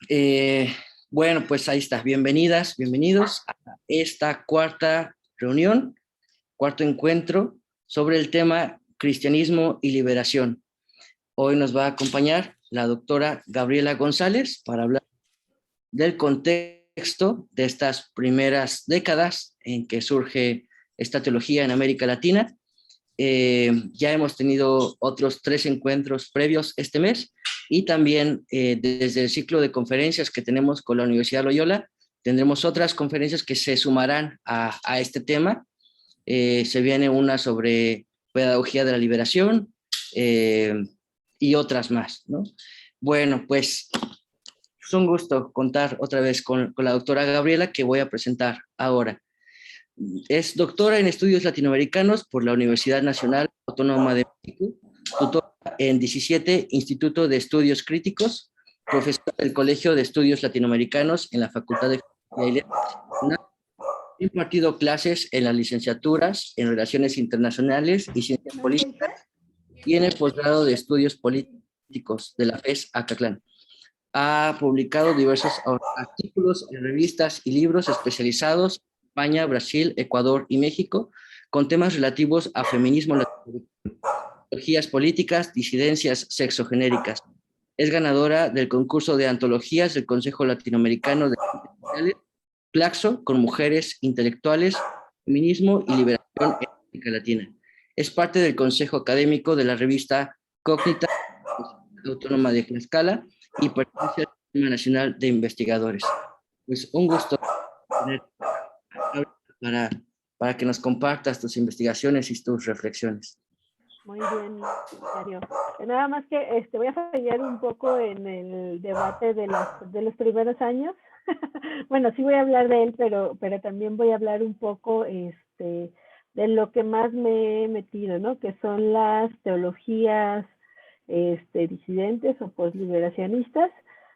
Eh, bueno, pues ahí está. Bienvenidas, bienvenidos a esta cuarta reunión, cuarto encuentro sobre el tema cristianismo y liberación. Hoy nos va a acompañar la doctora Gabriela González para hablar del contexto de estas primeras décadas en que surge esta teología en América Latina. Ya hemos tenido otros 3 encuentros previos este mes y también desde el ciclo de conferencias que tenemos con la Universidad Loyola, tendremos otras conferencias que se sumarán a este tema. Se viene una sobre pedagogía de la liberación eh, y otras más, ¿no? Bueno, pues es un gusto contar otra vez con la doctora Gabriela que voy a presentar ahora. Es doctora en estudios latinoamericanos por la Universidad Nacional Autónoma de México, tutora en 17 Instituto de Estudios Críticos, profesora del Colegio de Estudios Latinoamericanos en la Facultad de Filosofía y Letras. Ha impartido clases en las licenciaturas en Relaciones Internacionales y Ciencias Políticas y en el posgrado de Estudios Políticos de la FES Acatlán. Ha publicado diversos artículos en revistas y libros especializados en España, Brasil, Ecuador y México con temas relativos a feminismo, antologías políticas, disidencias sexogenéricas. Es ganadora del concurso de antologías del Consejo Latinoamericano de Ciencias Sociales, Claxo, con mujeres intelectuales, feminismo y liberación en América Latina. Es parte del Consejo Académico de la revista Cógnita Autónoma de Tlaxcala y pertenece al Sistema Nacional de Investigadores. Pues un gusto tener para, para que nos compartas tus investigaciones y tus reflexiones. Muy bien, Mario. Nada más que voy a fallar un poco en el debate de los primeros años. Bueno, sí voy a hablar de él, pero también voy a hablar un poco de lo que más me he metido, ¿no? Que son las teologías disidentes o posliberacionistas.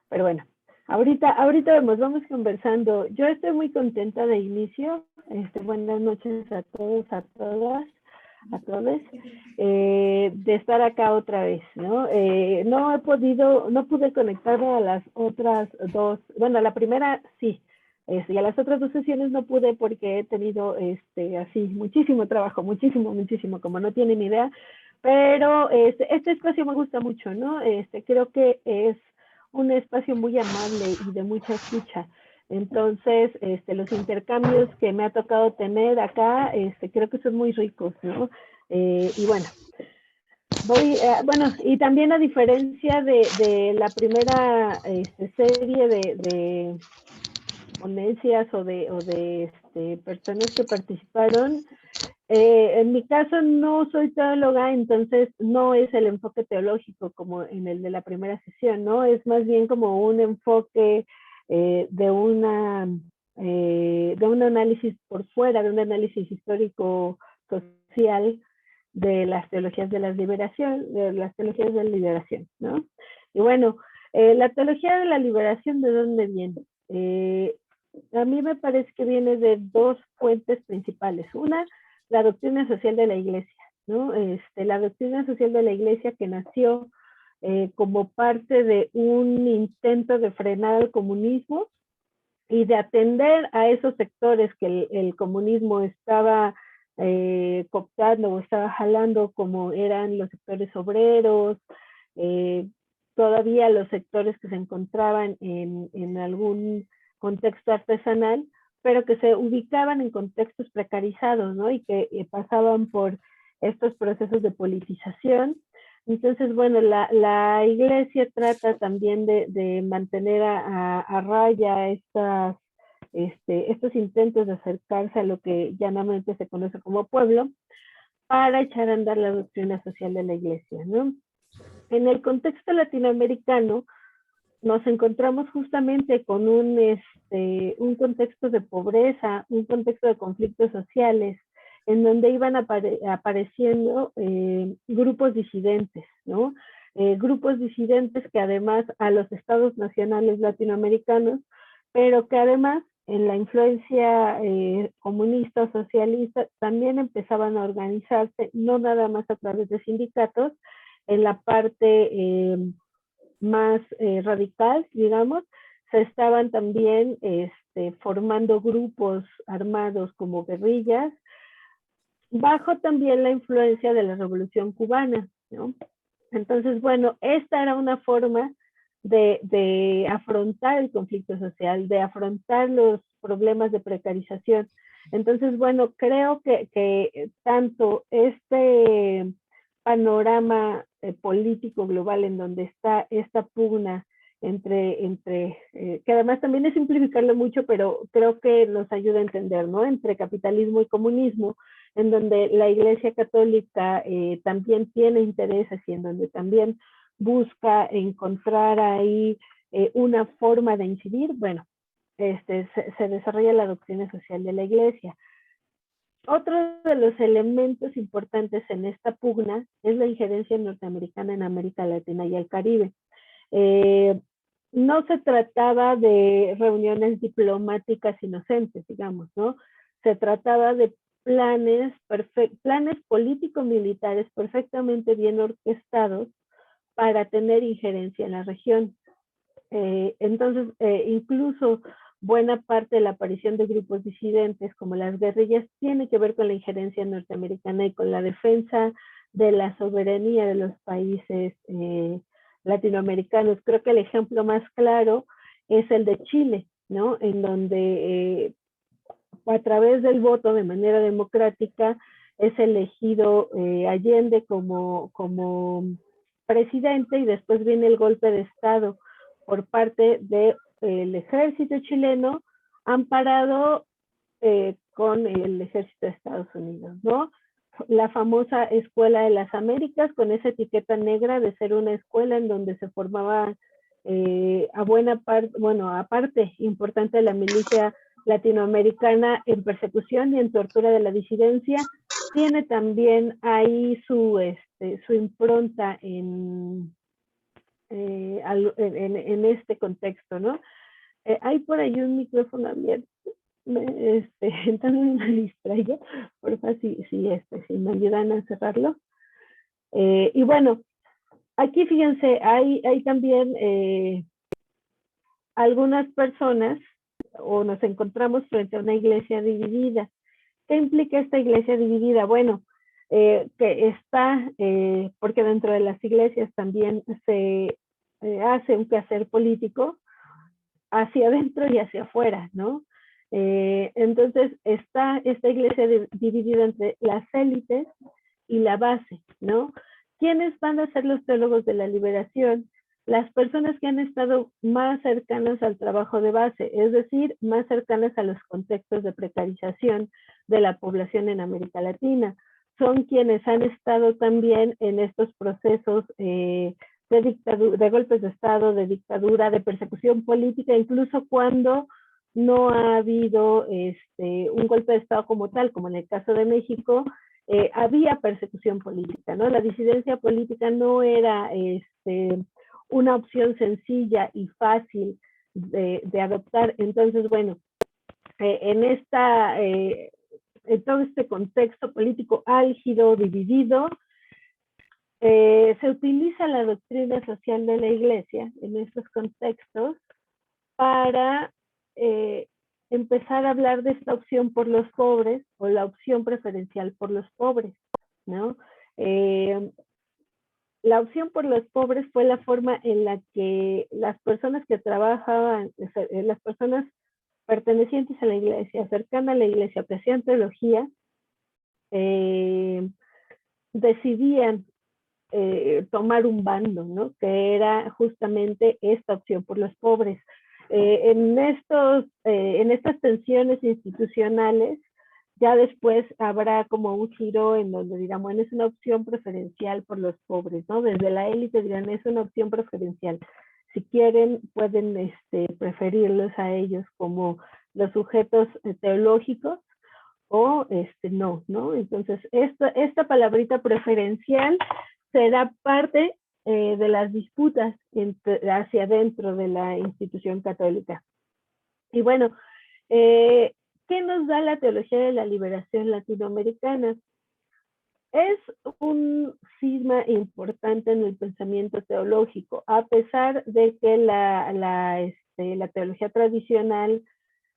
Pero bueno, ahorita vamos conversando. Yo estoy muy contenta de inicio. Buenas noches a todos, a todas, a todos, de estar acá otra vez, ¿no? No pude conectarme a las otras dos, bueno, a la primera sí, y a las otras dos sesiones no pude porque he tenido así muchísimo trabajo, muchísimo, como no tienen idea, pero este espacio me gusta mucho, ¿no? Creo que es un espacio muy amable y de mucha escucha. Entonces, los intercambios que me ha tocado tener acá, creo que son muy ricos, ¿no? Y bueno, bueno, y también a diferencia de la primera serie de ponencias o de personas que participaron, en mi caso no soy teóloga, entonces no es el enfoque teológico como en el de la primera sesión, ¿no? Es más bien como un enfoque de un análisis por fuera, de un análisis histórico social de las teologías de la liberación, ¿no? Y bueno, la teología de la liberación, ¿de dónde viene? A mí me parece que viene de dos fuentes principales. Una, la doctrina social de la Iglesia, ¿no? La doctrina social de la Iglesia que nació como parte de un intento de frenar el comunismo y de atender a esos sectores que el comunismo estaba cooptando o estaba jalando, como eran los sectores obreros, eh, todavía los sectores que se encontraban en algún contexto artesanal, pero que se ubicaban en contextos precarizados, ¿no? Y que pasaban por estos procesos de politización. Entonces, bueno, la iglesia trata también de mantener a raya estos intentos de acercarse a lo que llanamente se conoce como pueblo para echar a andar la doctrina social de la iglesia, ¿no? En el contexto latinoamericano nos encontramos justamente con un contexto de pobreza, un contexto de conflictos sociales, en donde iban apareciendo grupos disidentes, ¿no? Grupos disidentes que además a los estados nacionales latinoamericanos, pero que además en la influencia comunista o socialista también empezaban a organizarse, no nada más a través de sindicatos, en la parte más radical, digamos, se estaban también formando grupos armados como guerrillas, bajo también la influencia de la Revolución Cubana, ¿no? Entonces, bueno, esta era una forma de afrontar el conflicto social, de afrontar los problemas de precarización. Entonces, bueno, creo que tanto este panorama político global en donde está esta pugna que además también es simplificarlo mucho, pero creo que nos ayuda a entender, ¿no? Entre capitalismo y comunismo, en donde la Iglesia Católica también tiene intereses y en donde también busca encontrar ahí una forma de incidir, bueno, se desarrolla la doctrina social de la Iglesia. Otro de los elementos importantes en esta pugna es la injerencia norteamericana en América Latina y el Caribe. No se trataba de reuniones diplomáticas inocentes, digamos, ¿no? Se trataba de planes político-militares perfectamente bien orquestados para tener injerencia en la región. Entonces, incluso buena parte de la aparición de grupos disidentes como las guerrillas tiene que ver con la injerencia norteamericana y con la defensa de la soberanía de los países latinoamericanos. Creo que el ejemplo más claro es el de Chile, ¿no? En donde a través del voto de manera democrática es elegido Allende como presidente y después viene el golpe de Estado por parte del ejército chileno, amparado con el ejército de Estados Unidos, ¿no? La famosa Escuela de las Américas, con esa etiqueta negra de ser una escuela en donde se formaba a buena parte, bueno, aparte importante de la milicia latinoamericana en persecución y en tortura de la disidencia, tiene también ahí su impronta en este contexto, ¿no? Hay por ahí un micrófono abierto, entonces me distraigo, porfa, si me ayudan a cerrarlo. Y bueno, aquí fíjense, hay también algunas personas, o nos encontramos frente a una iglesia dividida. ¿Qué implica esta iglesia dividida? Bueno, que está, porque dentro de las iglesias también se hace un quehacer político hacia adentro y hacia afuera, ¿no? Entonces está esta iglesia dividida entre las élites y la base, ¿no? ¿Quiénes van a ser los teólogos de la liberación? Las personas que han estado más cercanas al trabajo de base, es decir, más cercanas a los contextos de precarización de la población en América Latina. Son quienes han estado también en estos procesos de golpes de Estado, de dictadura, de persecución política, incluso cuando no ha habido un golpe de Estado como tal, como en el caso de México, había persecución política, ¿no? La disidencia política no era una opción sencilla y fácil de adoptar. Entonces, bueno, en todo este contexto político álgido, dividido, se utiliza la doctrina social de la Iglesia en estos contextos para empezar a hablar de esta opción por los pobres o la opción preferencial por los pobres, ¿no? La opción por los pobres fue la forma en la que las personas que trabajaban, las personas pertenecientes a la iglesia, cercanas a la iglesia, que hacían teología, decidían tomar un bando, ¿no? Que era justamente esta opción por los pobres. En estas tensiones institucionales, ya después habrá como un giro en donde dirán, bueno, es una opción preferencial por los pobres, ¿no? Desde la élite dirán, es una opción preferencial. Si quieren, pueden preferirlos a ellos como los sujetos teológicos o no, ¿no? Entonces, esta palabrita preferencial será parte de las disputas hacia adentro de la institución católica. Y bueno, ¿qué nos da la teología de la liberación latinoamericana? Es un cisma importante en el pensamiento teológico, a pesar de que la teología tradicional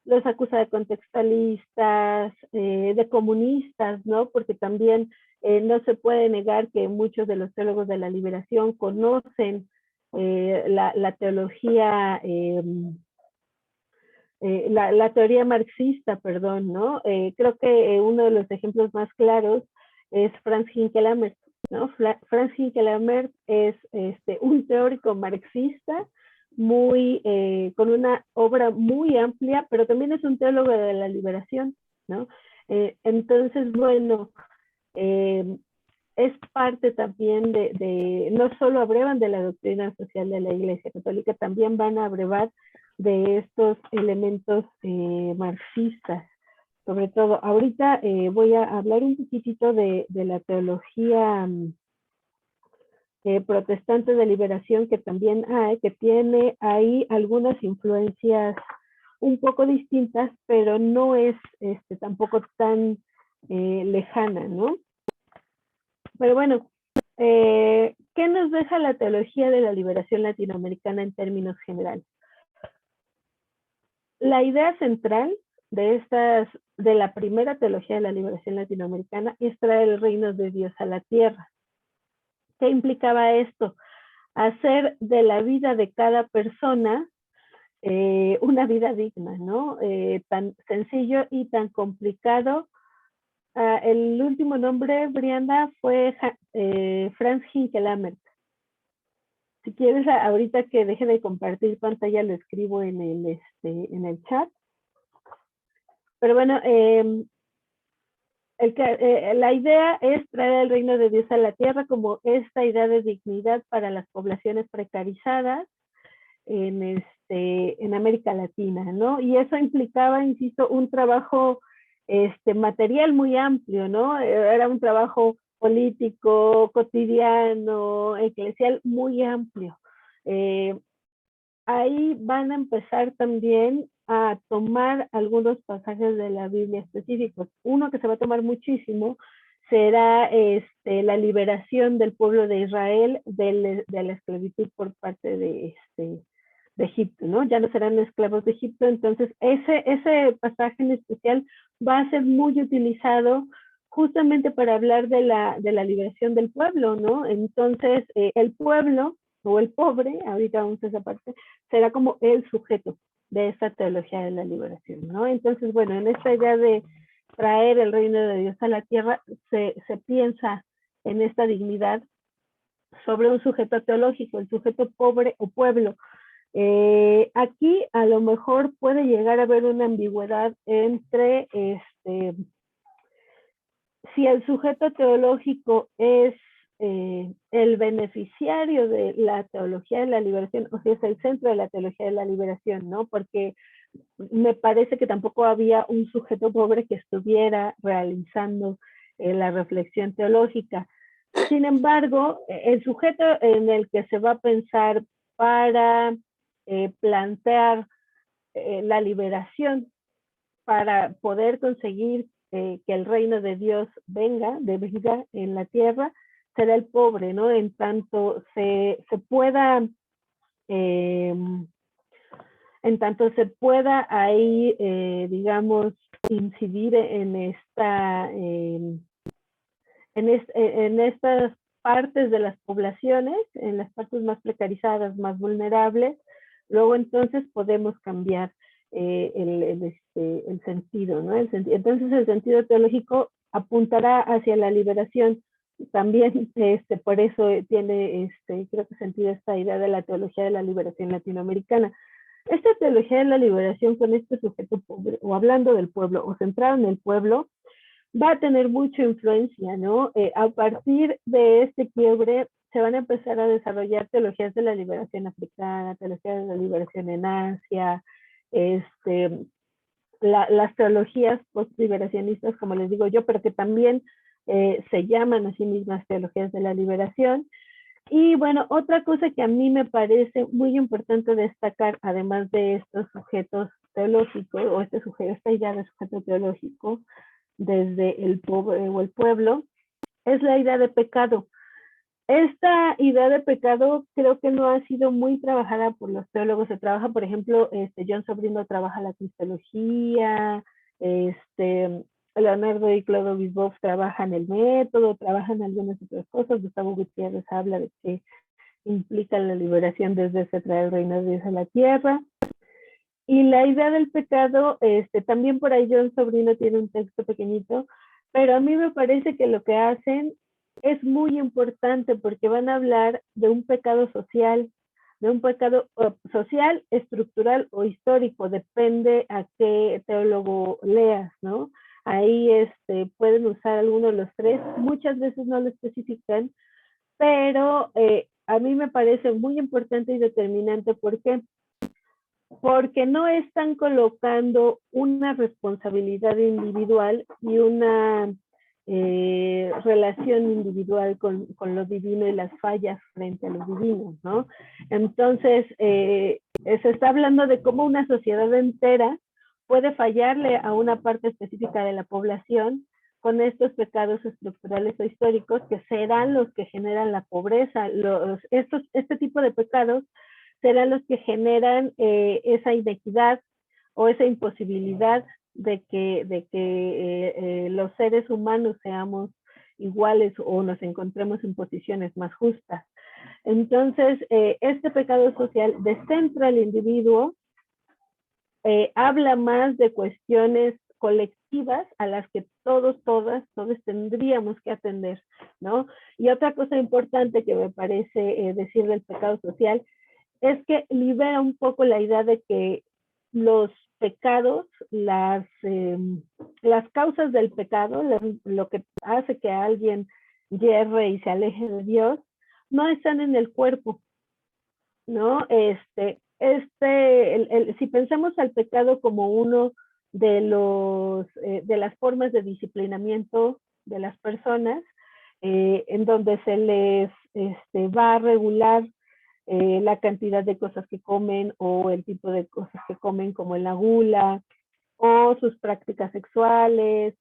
los acusa de contextualistas, de comunistas, ¿no? Porque también no se puede negar que muchos de los teólogos de la liberación conocen la teología, la teoría marxista, perdón, ¿no? Creo que uno de los ejemplos más claros es Franz Hinckelamert, ¿no? Franz Hinckelamert es un teórico marxista con una obra muy amplia, pero también es un teólogo de la liberación, ¿no? Entonces, bueno, es parte también no solo abrevan de la doctrina social de la Iglesia Católica, también van a abrevar de estos elementos marxistas. Sobre todo, ahorita voy a hablar un poquitito de la teología protestante de liberación que también hay, que tiene ahí algunas influencias un poco distintas, pero no es tampoco tan lejana, ¿no? Pero bueno, ¿qué nos deja la teología de la liberación latinoamericana en términos generales? La idea central de la primera teología de la liberación latinoamericana es traer el reino de Dios a la tierra. ¿Qué implicaba esto? Hacer de la vida de cada persona una vida digna, ¿no? Tan sencillo y tan complicado. El último nombre, Brianda, fue Franz Hinckelamert. Si quieres, ahorita que deje de compartir pantalla, lo escribo en el chat. Pero bueno, la idea es traer el reino de Dios a la tierra como esta idea de dignidad para las poblaciones precarizadas en América Latina, ¿no? Y eso implicaba, insisto, un trabajo material muy amplio, ¿no? Era un trabajo político, cotidiano, eclesial muy amplio. Ahí van a empezar también a tomar algunos pasajes de la Biblia específicos. Uno que se va a tomar muchísimo será la liberación del pueblo de Israel de la esclavitud por parte de Egipto, ¿no? Ya no serán esclavos de Egipto, entonces ese pasaje en especial va a ser muy utilizado justamente para hablar de la liberación del pueblo, ¿no? Entonces, el pueblo o el pobre, ahorita vamos a esa parte, será como el sujeto de esta teología de la liberación, ¿no? Entonces, bueno, en esta idea de traer el reino de Dios a la tierra, se piensa en esta dignidad sobre un sujeto teológico, el sujeto pobre o pueblo. Aquí a lo mejor puede llegar a haber una ambigüedad entre si el sujeto teológico es el beneficiario de la teología de la liberación, o si es el centro de la teología de la liberación, ¿no? Porque me parece que tampoco había un sujeto pobre que estuviera realizando la reflexión teológica. Sin embargo, el sujeto en el que se va a pensar para plantear la liberación, para poder conseguir que el reino de Dios venga en la tierra, será el pobre, ¿no? En tanto se pueda ahí, digamos, incidir en estas partes de las poblaciones, en las partes más precarizadas, más vulnerables, luego entonces podemos cambiar el sentido, ¿no? Entonces el sentido teológico apuntará hacia la liberación. También por eso tiene, creo que sentido esta idea de la teología de la liberación latinoamericana. Esta teología de la liberación con este sujeto pobre, o hablando del pueblo, o centrado en el pueblo, va a tener mucha influencia, ¿no? A partir de este quiebre se van a empezar a desarrollar teologías de la liberación africana, teologías de la liberación en Asia, las teologías post-liberacionistas, como les digo yo, pero que también se llaman a sí mismas teologías de la liberación. Y bueno, otra cosa que a mí me parece muy importante destacar, además de estos sujetos teológicos, o esta idea de sujeto teológico, desde el pobre o el pueblo, es la idea de pecado. Esta idea de pecado creo que no ha sido muy trabajada por los teólogos. Se trabaja, por ejemplo, John Sobrino trabaja la cristología, Leonardo y Clodovis Boff trabajan el método, trabajan algunas otras cosas. Gustavo Gutiérrez habla de que implica la liberación desde ese traer el reino de Dios a la tierra. Y la idea del pecado, también por ahí John Sobrino tiene un texto pequeñito, pero a mí me parece que lo que hacen es muy importante porque van a hablar de un pecado social, de un pecado social, estructural o histórico, depende a qué teólogo leas, ¿no? Ahí pueden usar alguno de los tres, muchas veces no lo especifican, pero a mí me parece muy importante y determinante. ¿Por qué? Porque no están colocando una responsabilidad individual y una relación individual con lo divino y las fallas frente a lo divino, ¿no? Entonces, se está hablando de cómo una sociedad entera puede fallarle a una parte específica de la población con estos pecados estructurales o históricos que serán los que generan la pobreza. Este tipo de pecados serán los que generan esa inequidad o esa imposibilidad de que los seres humanos seamos iguales o nos encontremos en posiciones más justas. Entonces, este pecado social descentra al individuo, habla más de cuestiones colectivas a las que todos tendríamos que atender, ¿no? Y otra cosa importante que me parece decir del pecado social es que libera un poco la idea de que los pecados, las causas del pecado, lo que hace que alguien yerre y se aleje de Dios, no están en el cuerpo, ¿no? Si pensamos al pecado como uno de las formas de disciplinamiento de las personas, en donde se les va a regular la cantidad de cosas que comen o el tipo de cosas que comen, como la gula o sus prácticas sexuales.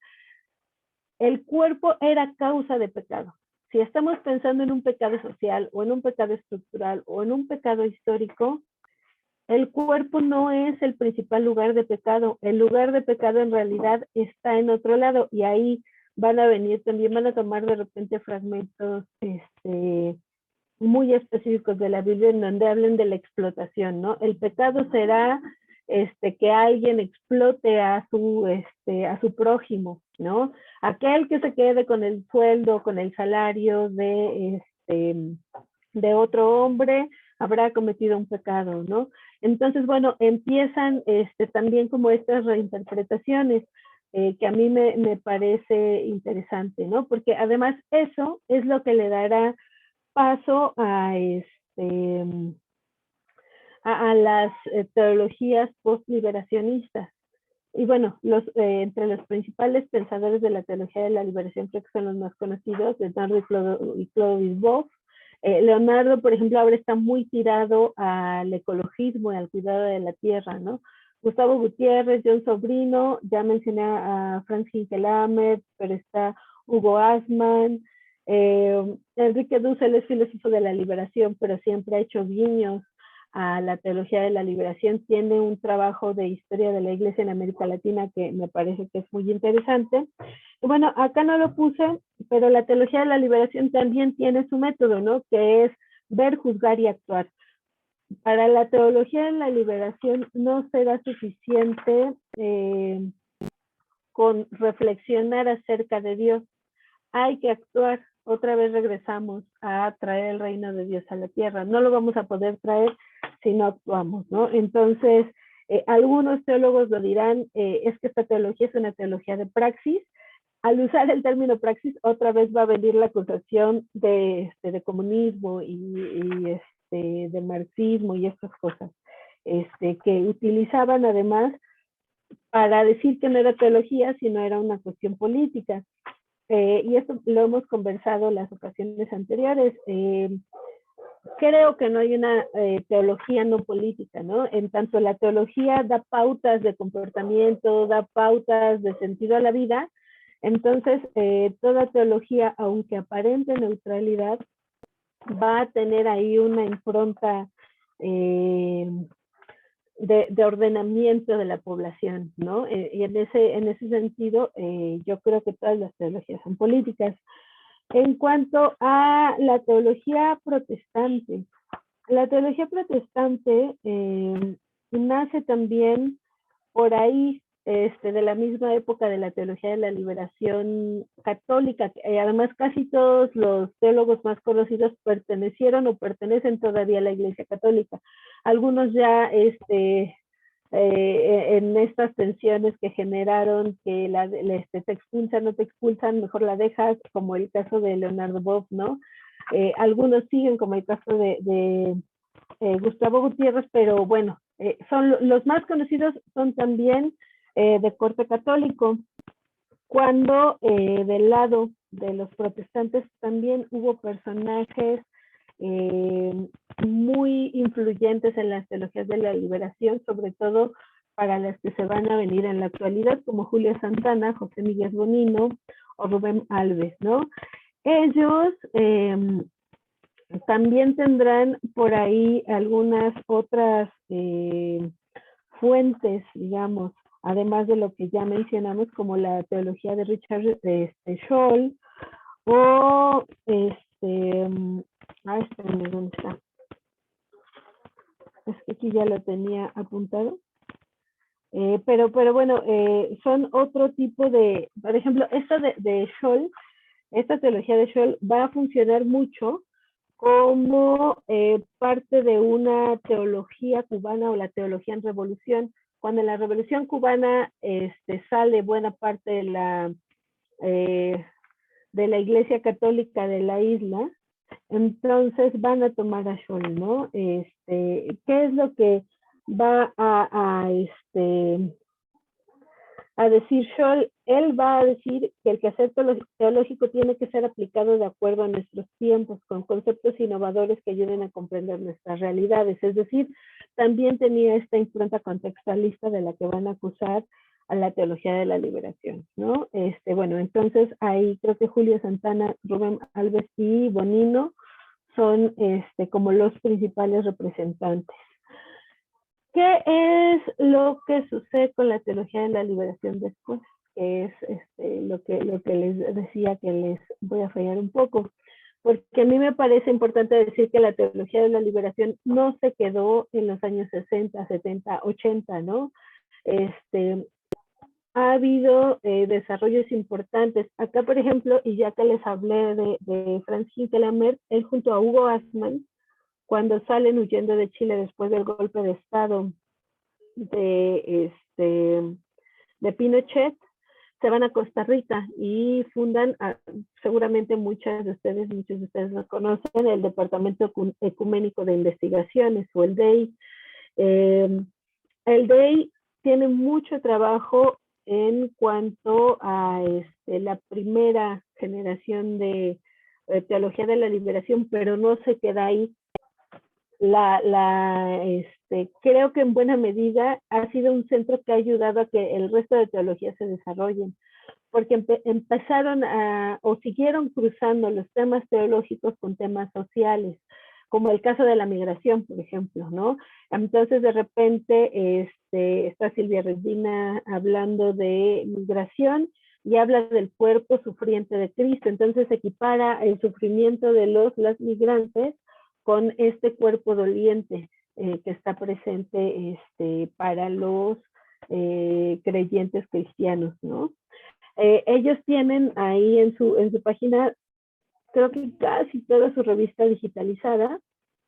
El cuerpo era causa de pecado. Si estamos pensando en un pecado social o en un pecado estructural o en un pecado histórico, el cuerpo no es el principal lugar de pecado. El lugar de pecado en realidad está en otro lado, y ahí van a tomar de repente fragmentos muy específicos de la Biblia en donde hablen de la explotación, ¿no? El pecado será que alguien explote a su prójimo, ¿no? Aquel que se quede con el sueldo, con el salario de otro hombre, habrá cometido un pecado, ¿no? Entonces, bueno, empiezan también como estas reinterpretaciones que a mí me parece interesante, ¿no? Porque además eso es lo que le dará paso a las teologías post-liberacionistas. Y bueno, entre los principales pensadores de la teología de la liberación, creo que son los más conocidos, Leonardo y Clodovis Boff. Leonardo, por ejemplo, ahora está muy tirado al ecologismo y al cuidado de la tierra, ¿no? Gustavo Gutiérrez, John Sobrino, ya mencioné a Franz Hinkelhammer, pero está Hugo Asman, Enrique Dussel es filósofo de la liberación, pero siempre ha hecho guiños a la teología de la liberación. Tiene un trabajo de historia de la Iglesia en América Latina que me parece que es muy interesante. Y bueno, acá no lo puse, pero la teología de la liberación también tiene su método, ¿no? Que es ver, juzgar y actuar. Para la teología de la liberación no será suficiente con reflexionar acerca de Dios. Hay que actuar. Otra vez regresamos a traer el reino de Dios a la tierra. No lo vamos a poder traer si no actuamos, ¿no? Entonces, algunos teólogos lo dirán, es que esta teología es una teología de praxis. Al usar el término praxis, otra vez va a venir la acusación de comunismo y de marxismo y estas cosas, que utilizaban además para decir que no era teología, sino era una cuestión política. Y esto lo hemos conversado en las ocasiones anteriores. Creo que no hay una teología no política, ¿no? En tanto la teología da pautas de comportamiento, da pautas de sentido a la vida, entonces toda teología, aunque aparente neutralidad, va a tener ahí una impronta de ordenamiento de la población, ¿no? Y en ese sentido, yo creo que todas las teologías son políticas. En cuanto a la teología protestante nace también por ahí de la misma época de la teología de la liberación católica. Además, casi todos los teólogos más conocidos pertenecieron o pertenecen todavía a la Iglesia Católica. Algunos ya en estas tensiones que generaron que te expulsan, no te expulsan, mejor la dejas, como el caso de Leonardo Boff, ¿no? Algunos siguen, como el caso de Gustavo Gutiérrez, pero bueno, son los más conocidos son también de corte católico, cuando del lado de los protestantes también hubo personajes muy influyentes en las teologías de la liberación, sobre todo para las que se van a venir en la actualidad, como Julia Santana, José Miguel Bonino o Rubén Alves, ¿no? Ellos también tendrán por ahí algunas otras fuentes, digamos, además de lo que ya mencionamos, como la teología de Richard Scholl, o espérenme, ¿dónde está? Es que aquí ya lo tenía apuntado. Pero bueno, son otro tipo de, por ejemplo, esta de Scholl, esta teología de Scholl va a funcionar mucho como parte de una teología cubana o la teología en revolución. Cuando en la revolución cubana sale buena parte de la Iglesia Católica de la isla, entonces van a tomar a Scholl, ¿no? ¿Qué es lo que va a decir Scholl? Él va a decir que el quehacer teológico tiene que ser aplicado de acuerdo a nuestros tiempos, con conceptos innovadores que ayuden a comprender nuestras realidades. Es decir, también tenía esta impronta contextualista de la que van a acusar a la teología de la liberación, ¿no? Bueno, entonces ahí creo que Julio Santana, Rubén Alves y Bonino son como los principales representantes. ¿Qué es lo que sucede con la teología de la liberación después? Que es lo que les decía, que les voy a fallar un poco. Porque a mí me parece importante decir que la teología de la liberación no se quedó en los años 60, 70, 80, ¿no? Ha habido desarrollos importantes. Acá, por ejemplo, y ya que les hablé de Franz Hinkelammer, él junto a Hugo Assmann, cuando salen huyendo de Chile después del golpe de Estado de Pinochet, se van a Costa Rica y fundan, seguramente muchos de ustedes lo conocen, el Departamento Ecuménico de Investigaciones, o el DEI. El DEI tiene mucho trabajo en cuanto a la primera generación de teología de la liberación, pero no se queda ahí. Creo que en buena medida ha sido un centro que ha ayudado a que el resto de teologías se desarrollen, porque empezaron o siguieron cruzando los temas teológicos con temas sociales, como el caso de la migración, por ejemplo, ¿no? Entonces, de repente, está Silvia Regina hablando de migración y habla del cuerpo sufriente de Cristo. Entonces, equipara el sufrimiento de las migrantes con este cuerpo doliente que está presente para los creyentes cristianos, ¿no? Ellos tienen ahí en su página, creo que casi toda su revista digitalizada,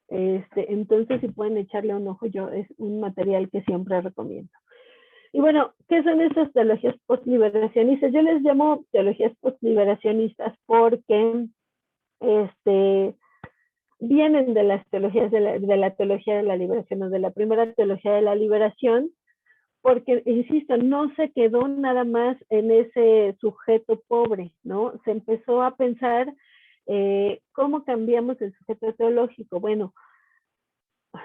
entonces si pueden echarle un ojo, es un material que siempre recomiendo. Y bueno, ¿qué son estas teologías postliberacionistas? Yo les llamo teologías postliberacionistas porque vienen de las teologías de la teología de la liberación, o de la primera teología de la liberación, porque, insisto, no se quedó nada más en ese sujeto pobre, ¿no? Se empezó a pensar cómo cambiamos el sujeto teológico. Bueno,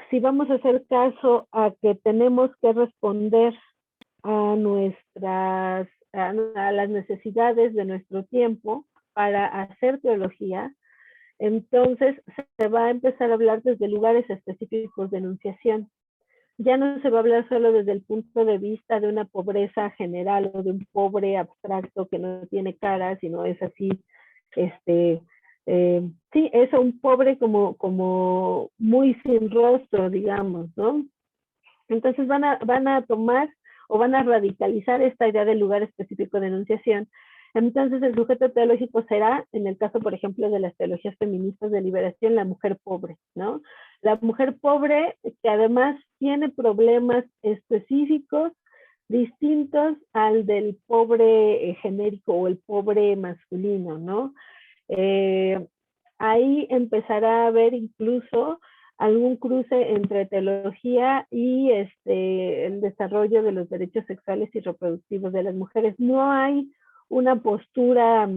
si vamos a hacer caso a que tenemos que responder a las necesidades de nuestro tiempo para hacer teología, Entonces se va a empezar a hablar desde lugares específicos de enunciación. Ya no se va a hablar solo desde el punto de vista de una pobreza general o de un pobre abstracto que no tiene cara, sino es así, sí, es un pobre como muy sin rostro, digamos, ¿no? Entonces van a tomar o van a radicalizar esta idea del lugar específico de enunciación. Entonces el sujeto teológico será, en el caso, por ejemplo, de las teologías feministas de liberación, la mujer pobre, ¿no? La mujer pobre que además tiene problemas específicos distintos al del pobre genérico o el pobre masculino, ¿no? Eh, Ahí empezará a haber incluso algún cruce entre teología y el desarrollo de los derechos sexuales y reproductivos de las mujeres. No hay una postura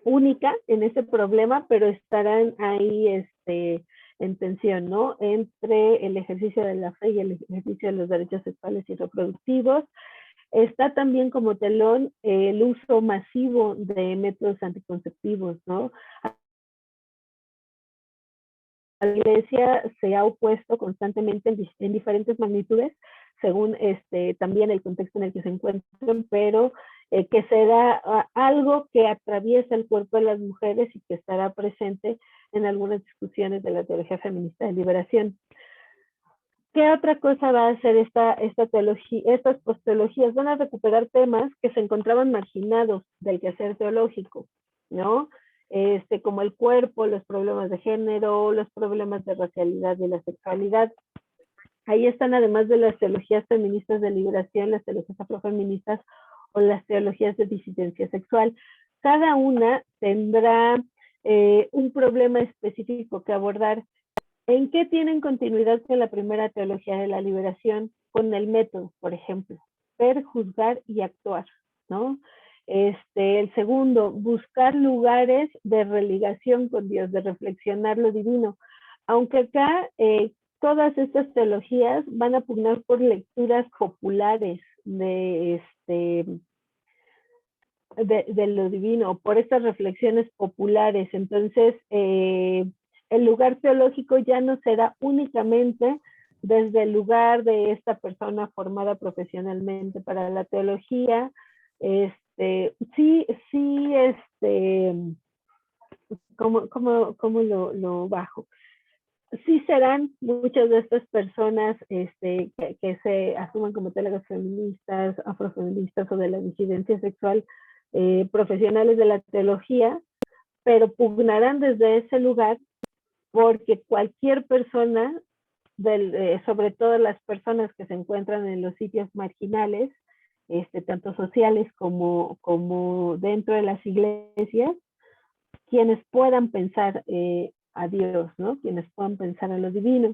única en ese problema, pero estarán ahí en tensión, ¿no? Entre el ejercicio de la fe y el ejercicio de los derechos sexuales y reproductivos. Está también como telón el uso masivo de métodos anticonceptivos, ¿no? La Iglesia se ha opuesto constantemente en diferentes magnitudes, según también el contexto en el que se encuentran, pero que será algo que atraviesa el cuerpo de las mujeres y que estará presente en algunas discusiones de la teología feminista de liberación. ¿Qué otra cosa va a hacer esta teología? Estas posteologías van a recuperar temas que se encontraban marginados del quehacer teológico, ¿no? Como el cuerpo, los problemas de género, los problemas de racialidad y la sexualidad. Ahí están, además de las teologías feministas de liberación, las teologías afrofeministas o las teologías de disidencia sexual. Cada una tendrá un problema específico que abordar. ¿En qué tienen continuidad con la primera teología de la liberación? Con el método, por ejemplo, ver, juzgar y actuar, ¿no? El segundo, buscar lugares de religación con Dios, de reflexionar lo divino. Aunque acá todas estas teologías van a pugnar por lecturas populares de lo divino, por estas reflexiones populares. Entonces, el lugar teológico ya no será únicamente desde el lugar de esta persona formada profesionalmente para la teología. ¿Cómo lo bajo? Sí serán muchas de estas personas que se asuman como teólogas feministas, afrofeministas o de la disidencia sexual, profesionales de la teología, pero pugnarán desde ese lugar porque cualquier persona, sobre todo las personas que se encuentran en los sitios marginales, tanto sociales como dentro de las iglesias, quienes puedan pensar a Dios, ¿no? Quienes puedan pensar a lo divino.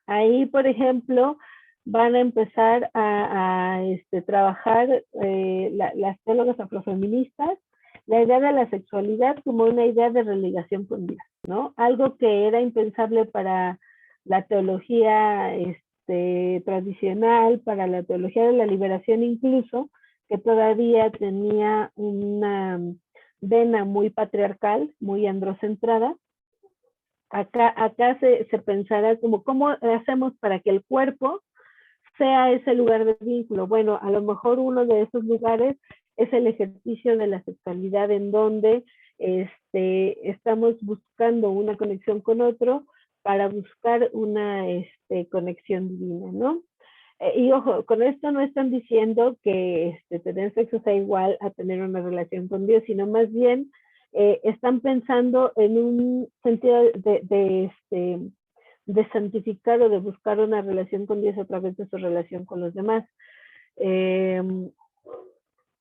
Ahí, por ejemplo, van a empezar a trabajar las teólogas afrofeministas la idea de la sexualidad como una idea de religación con Dios, ¿no? Algo que era impensable para la teología tradicional, para la teología de la liberación incluso, que todavía tenía una vena muy patriarcal, muy androcentrada. Acá se pensará como cómo hacemos para que el cuerpo sea ese lugar de vínculo. Bueno, a lo mejor uno de esos lugares es el ejercicio de la sexualidad en donde estamos buscando una conexión con otro para buscar una conexión divina, ¿no? Y ojo, con esto no están diciendo que tener sexo sea igual a tener una relación con Dios, sino más bien están pensando en un sentido de santificar o de buscar una relación con Dios a través de su relación con los demás.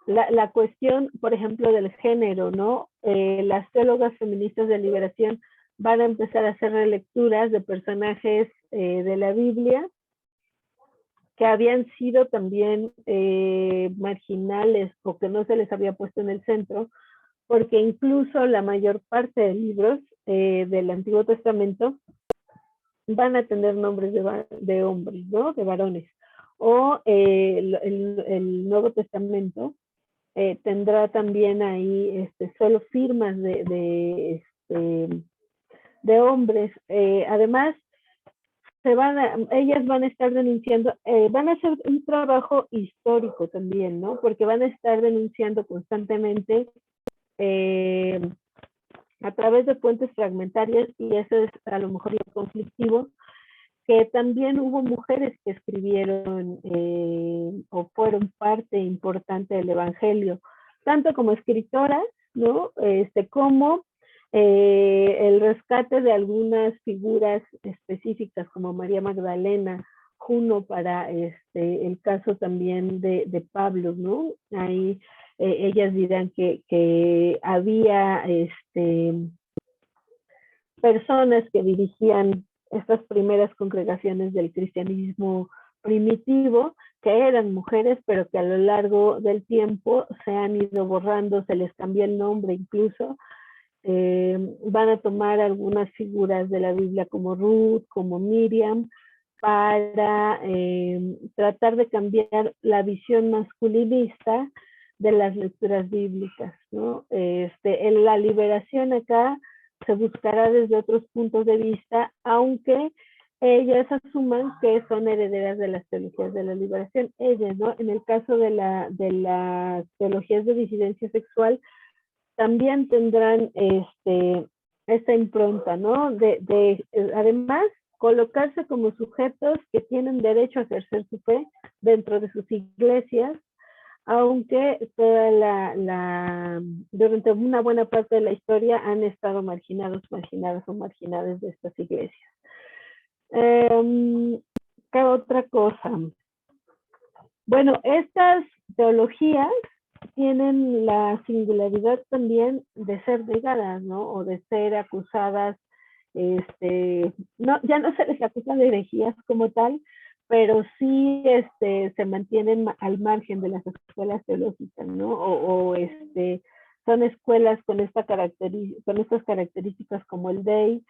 La cuestión, por ejemplo, del género, ¿no? Las teólogas feministas de liberación van a empezar a hacer relecturas de personajes de la Biblia que habían sido también marginales o que no se les había puesto en el centro, porque incluso la mayor parte de libros del Antiguo Testamento van a tener nombres de hombres, ¿no? De varones. O el Nuevo Testamento tendrá también ahí solo firmas de de hombres. Además, ellas van a estar denunciando, van a hacer un trabajo histórico también, ¿no? Porque van a estar denunciando constantemente a través de fuentes fragmentarias, y eso es a lo mejor lo conflictivo, que también hubo mujeres que escribieron o fueron parte importante del Evangelio, tanto como escritoras, ¿no? Como el rescate de algunas figuras específicas como María Magdalena, Juno para el caso también de Pablo, ¿no? Ahí ellas dirán que había personas que dirigían estas primeras congregaciones del cristianismo primitivo, que eran mujeres, pero que a lo largo del tiempo se han ido borrando, se les cambió el nombre incluso. Van a tomar algunas figuras de la Biblia como Ruth, como Miriam, para tratar de cambiar la visión masculinista de las lecturas bíblicas, ¿no? En la liberación acá se buscará desde otros puntos de vista, aunque ellas asuman que son herederas de las teologías de la liberación. Ellas, ¿no? En el caso de las teologías de disidencia sexual, también tendrán esta impronta, ¿no? Además, colocarse como sujetos que tienen derecho a ejercer su fe dentro de sus iglesias, aunque durante una buena parte de la historia han estado marginadas o marginadas de estas iglesias. ¿Qué otra cosa? Bueno, estas teologías tienen la singularidad también de ser negadas, ¿no? O de ser acusadas, no, ya no se les acusa de herejías como tal, pero sí se mantienen al margen de las escuelas teológicas, ¿no? Son escuelas con estas características como el DEI,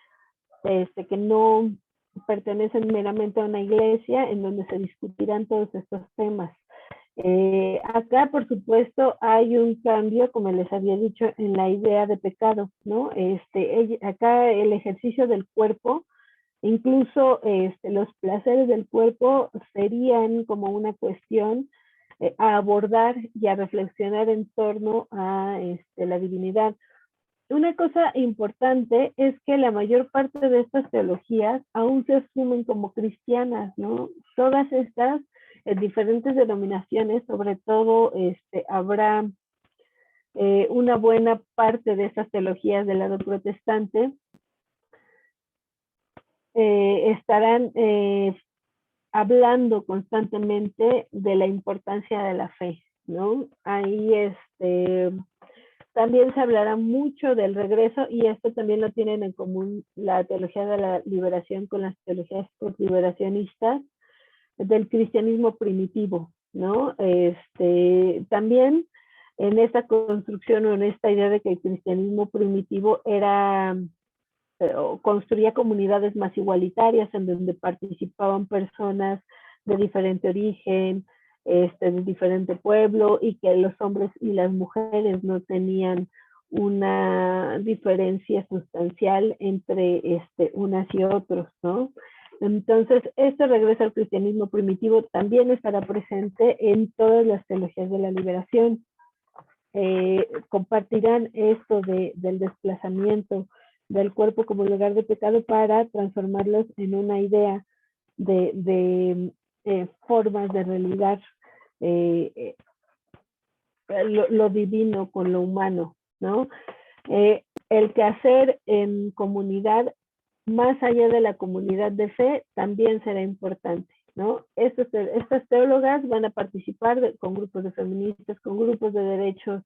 que no pertenecen meramente a una iglesia en donde se discutirán todos estos temas. Acá, por supuesto, hay un cambio, como les había dicho, en la idea de pecado, ¿no? Acá el ejercicio del cuerpo, incluso los placeres del cuerpo serían como una cuestión a abordar y a reflexionar en torno a la divinidad. Una cosa importante es que la mayor parte de estas teologías aún se asumen como cristianas, ¿no? Todas estas diferentes denominaciones, sobre todo habrá una buena parte de estas teologías del lado protestante, estarán hablando constantemente de la importancia de la fe, ¿no? Ahí también se hablará mucho del regreso, y esto también lo tienen en común la teología de la liberación con las teologías post-liberacionistas del cristianismo primitivo, ¿no? También en esta construcción o en esta idea de que el cristianismo primitivo construía comunidades más igualitarias en donde participaban personas de diferente origen, de diferente pueblo, y que los hombres y las mujeres no tenían una diferencia sustancial entre unas y otros, ¿no? Entonces, este regreso al cristianismo primitivo también estará presente en todas las teologías de la liberación. Compartirán esto del desplazamiento del cuerpo como lugar de pecado para transformarlos en una idea de formas de religar lo divino con lo humano, ¿no? El quehacer en comunidad, más allá de la comunidad de fe, también será importante, ¿no? Estas teólogas van a participar con grupos de feministas, con grupos de derechos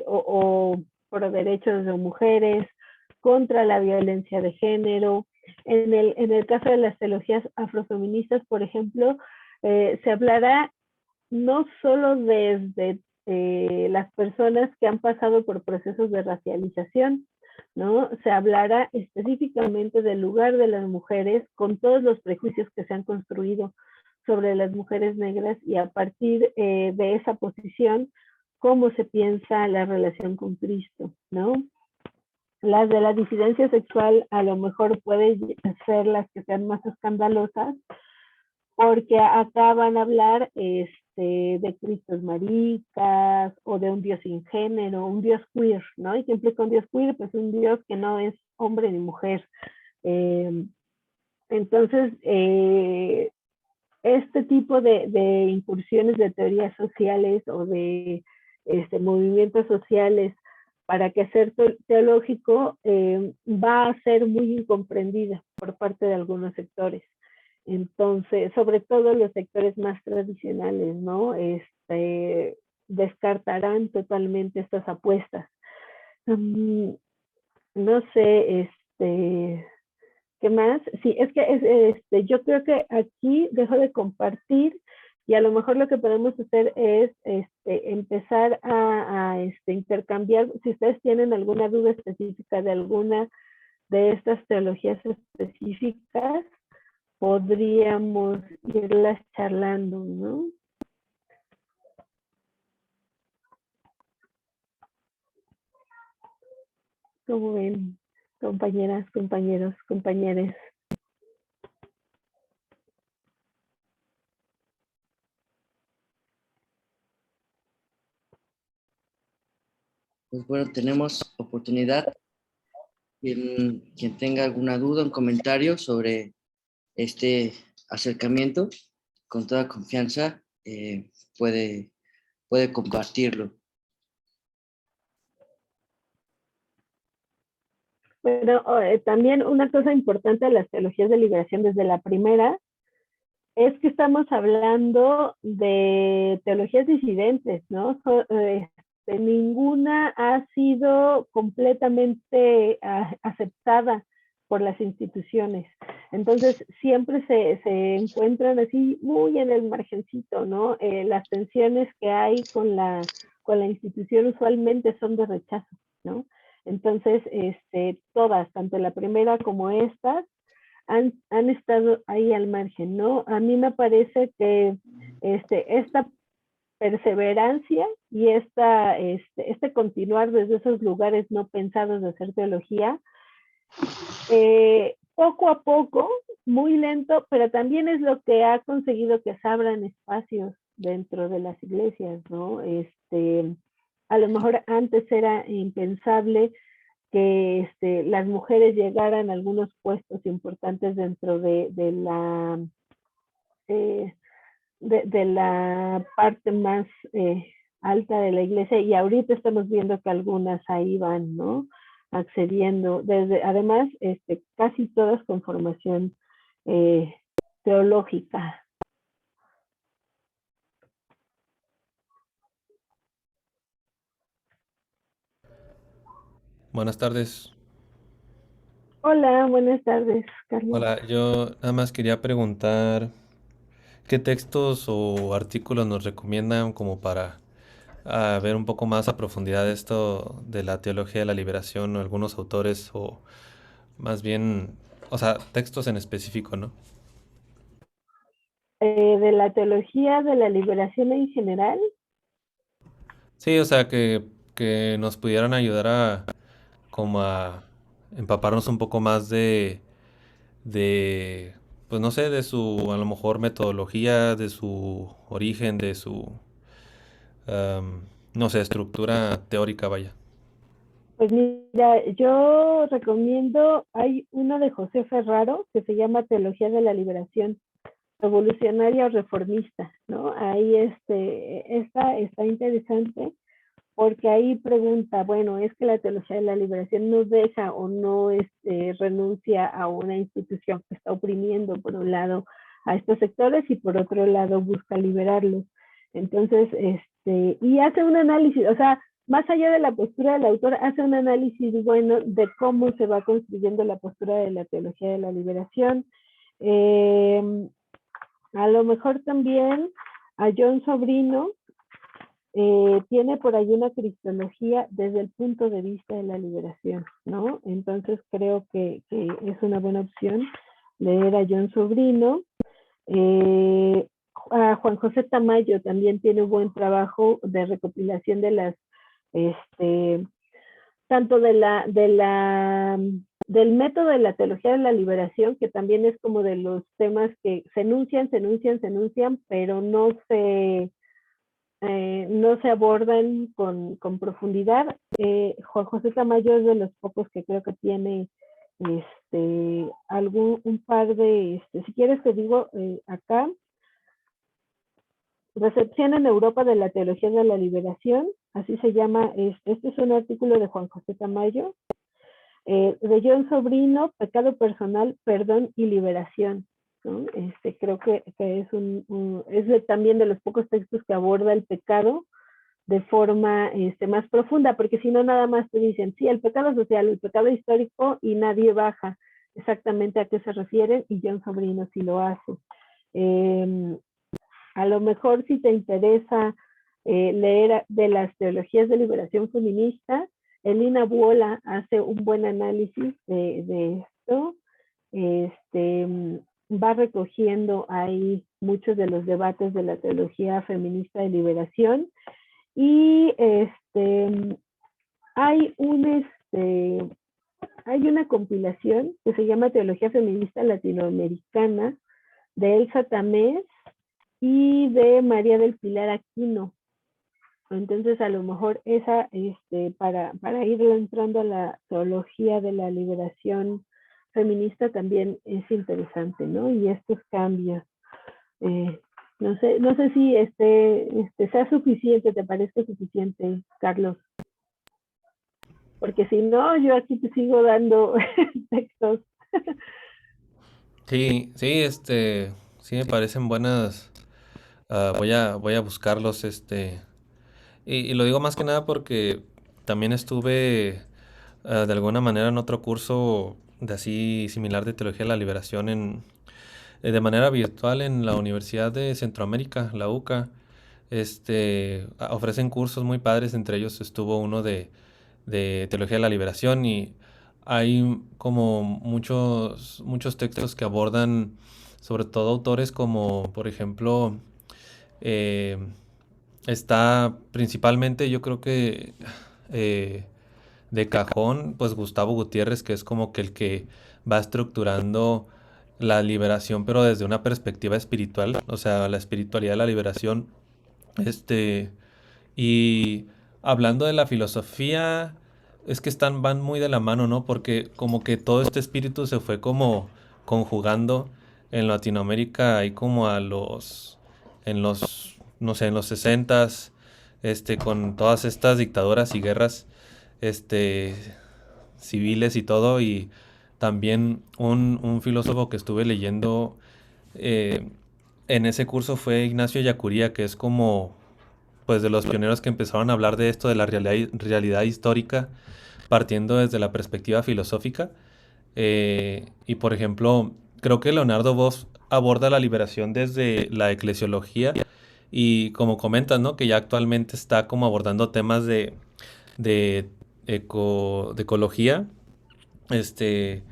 o por derechos de mujeres, contra la violencia de género. En el caso de las teologías afrofeministas, por ejemplo, se hablará no solo desde las personas que han pasado por procesos de racialización, ¿no? Se hablará específicamente del lugar de las mujeres con todos los prejuicios que se han construido sobre las mujeres negras, y a partir de esa posición, cómo se piensa la relación con Cristo, ¿no? las de la disidencia sexual a lo mejor pueden ser las que sean más escandalosas, porque acá van a hablar de cristos maricas o de un dios sin género, un dios queer, ¿no? ¿Y qué implica un dios queer? Pues un dios que no es hombre ni mujer. Entonces, este tipo de incursiones de teorías sociales o de movimientos sociales para que ser teológico va a ser muy incomprendida por parte de algunos sectores. Entonces, sobre todo los sectores más tradicionales, ¿no? Descartarán totalmente estas apuestas. No sé, ¿qué más? Sí, es que yo creo que aquí dejo de compartir y a lo mejor lo que podemos hacer es empezar a intercambiar. Si ustedes tienen alguna duda específica de alguna de estas teologías específicas, podríamos irlas charlando, ¿no? ¿Cómo ven, compañeras, compañeros, compañeres? Pues bueno, tenemos oportunidad. Quien tenga alguna duda, un comentario sobre este acercamiento, con toda confianza, puede, puede compartirlo. Bueno, también una cosa importante de las teologías de liberación desde la primera es que estamos hablando de teologías disidentes, ¿no? Ninguna ha sido completamente aceptada por las instituciones. Entonces, siempre se encuentran así muy en el margencito, ¿no? Las tensiones que hay con la institución usualmente son de rechazo, ¿no? Entonces, todas, tanto la primera como estas, han estado ahí al margen, ¿no? A mí me parece que esta perseverancia y este continuar desde esos lugares no pensados de hacer teología, poco a poco, muy lento, pero también es lo que ha conseguido que se abran espacios dentro de las iglesias, ¿no? A lo mejor antes era impensable que las mujeres llegaran a algunos puestos importantes dentro de la parte más alta de la iglesia, y ahorita estamos viendo que algunas ahí van, ¿no? Accediendo, además, casi todas con formación teológica. Buenas tardes. Hola, buenas tardes, Carlos. Hola, yo nada más quería preguntar qué textos o artículos nos recomiendan como para ver un poco más a profundidad esto de la teología de la liberación o algunos autores o más bien, o sea, textos en específico, ¿no? De la teología de la liberación en general. Sí, o sea, que nos pudieran ayudar a como a empaparnos un poco más de, pues no sé, de su, a lo mejor, metodología, de su origen, de su, no sé, estructura teórica, vaya. Pues mira, yo recomiendo, hay uno de José Ferraro que se llama Teología de la Liberación, revolucionaria o reformista, ¿no? Ahí está interesante porque ahí pregunta, bueno, es que la teología de la liberación no deja o no renuncia a una institución que está oprimiendo por un lado a estos sectores y por otro lado busca liberarlos. Entonces, y hace un análisis, o sea, más allá de la postura del autor, hace un análisis bueno de cómo se va construyendo la postura de la teología de la liberación. Eh, a lo mejor también a John Sobrino tiene por ahí una cristología desde el punto de vista de la liberación, ¿no? Entonces creo que es una buena opción leer a John Sobrino. A Juan José Tamayo también tiene un buen trabajo de recopilación de las tanto del método de la teología de la liberación, que también es como de los temas que se enuncian, pero no se abordan con profundidad. Juan José Tamayo es de los pocos que creo que tiene un par de, si quieres te digo acá, Recepción en Europa de la Teología de la Liberación, así se llama, este es un artículo de Juan José Tamayo, de John Sobrino, Pecado Personal, Perdón y Liberación, ¿no? Creo que es también de los pocos textos que aborda el pecado de forma más profunda, porque si no nada más te dicen, sí, el pecado social, el pecado histórico, y nadie baja exactamente a qué se refieren, y John Sobrino sí lo hace. A lo mejor si te interesa leer de las teologías de liberación feminista, Elina Buola hace un buen análisis de esto. Va recogiendo ahí muchos de los debates de la teología feminista de liberación. Y hay una compilación que se llama Teología Feminista Latinoamericana, de Elsa Tamés y de María del Pilar Aquino. Entonces, a lo mejor esa, para ir entrando a la teología de la liberación feminista también es interesante, ¿no? Y estos cambios. No sé si sea suficiente, ¿te parece suficiente, Carlos? Porque si no, yo aquí te sigo dando textos. Sí, sí, sí me parecen buenas. Voy a buscarlos, y lo digo más que nada porque también estuve de alguna manera en otro curso de así similar de Teología de la Liberación de manera virtual en la Universidad de Centroamérica, la UCA. Ofrecen cursos muy padres, entre ellos estuvo uno de Teología de la Liberación, y hay como muchos textos que abordan sobre todo autores como, por ejemplo, eh, está principalmente, yo creo que eh, de cajón, pues Gustavo Gutiérrez, que es como que el que va estructurando la liberación, pero desde una perspectiva espiritual, o sea, la espiritualidad de la liberación. Y hablando de la filosofía, es que van muy de la mano, ¿no? Porque como que todo este espíritu se fue como conjugando en Latinoamérica y como no sé, en los sesentas, con todas estas dictaduras y guerras, este, civiles y todo. Y también un filósofo que estuve leyendo eh, en ese curso fue Ignacio Ellacuría, que es como pues de los pioneros que empezaron a hablar de esto de la realidad histórica partiendo desde la perspectiva filosófica. Y por ejemplo, creo que Leonardo Boff aborda la liberación desde la eclesiología, y como comentas, ¿no? Que ya actualmente está como abordando temas de de ecología. Este,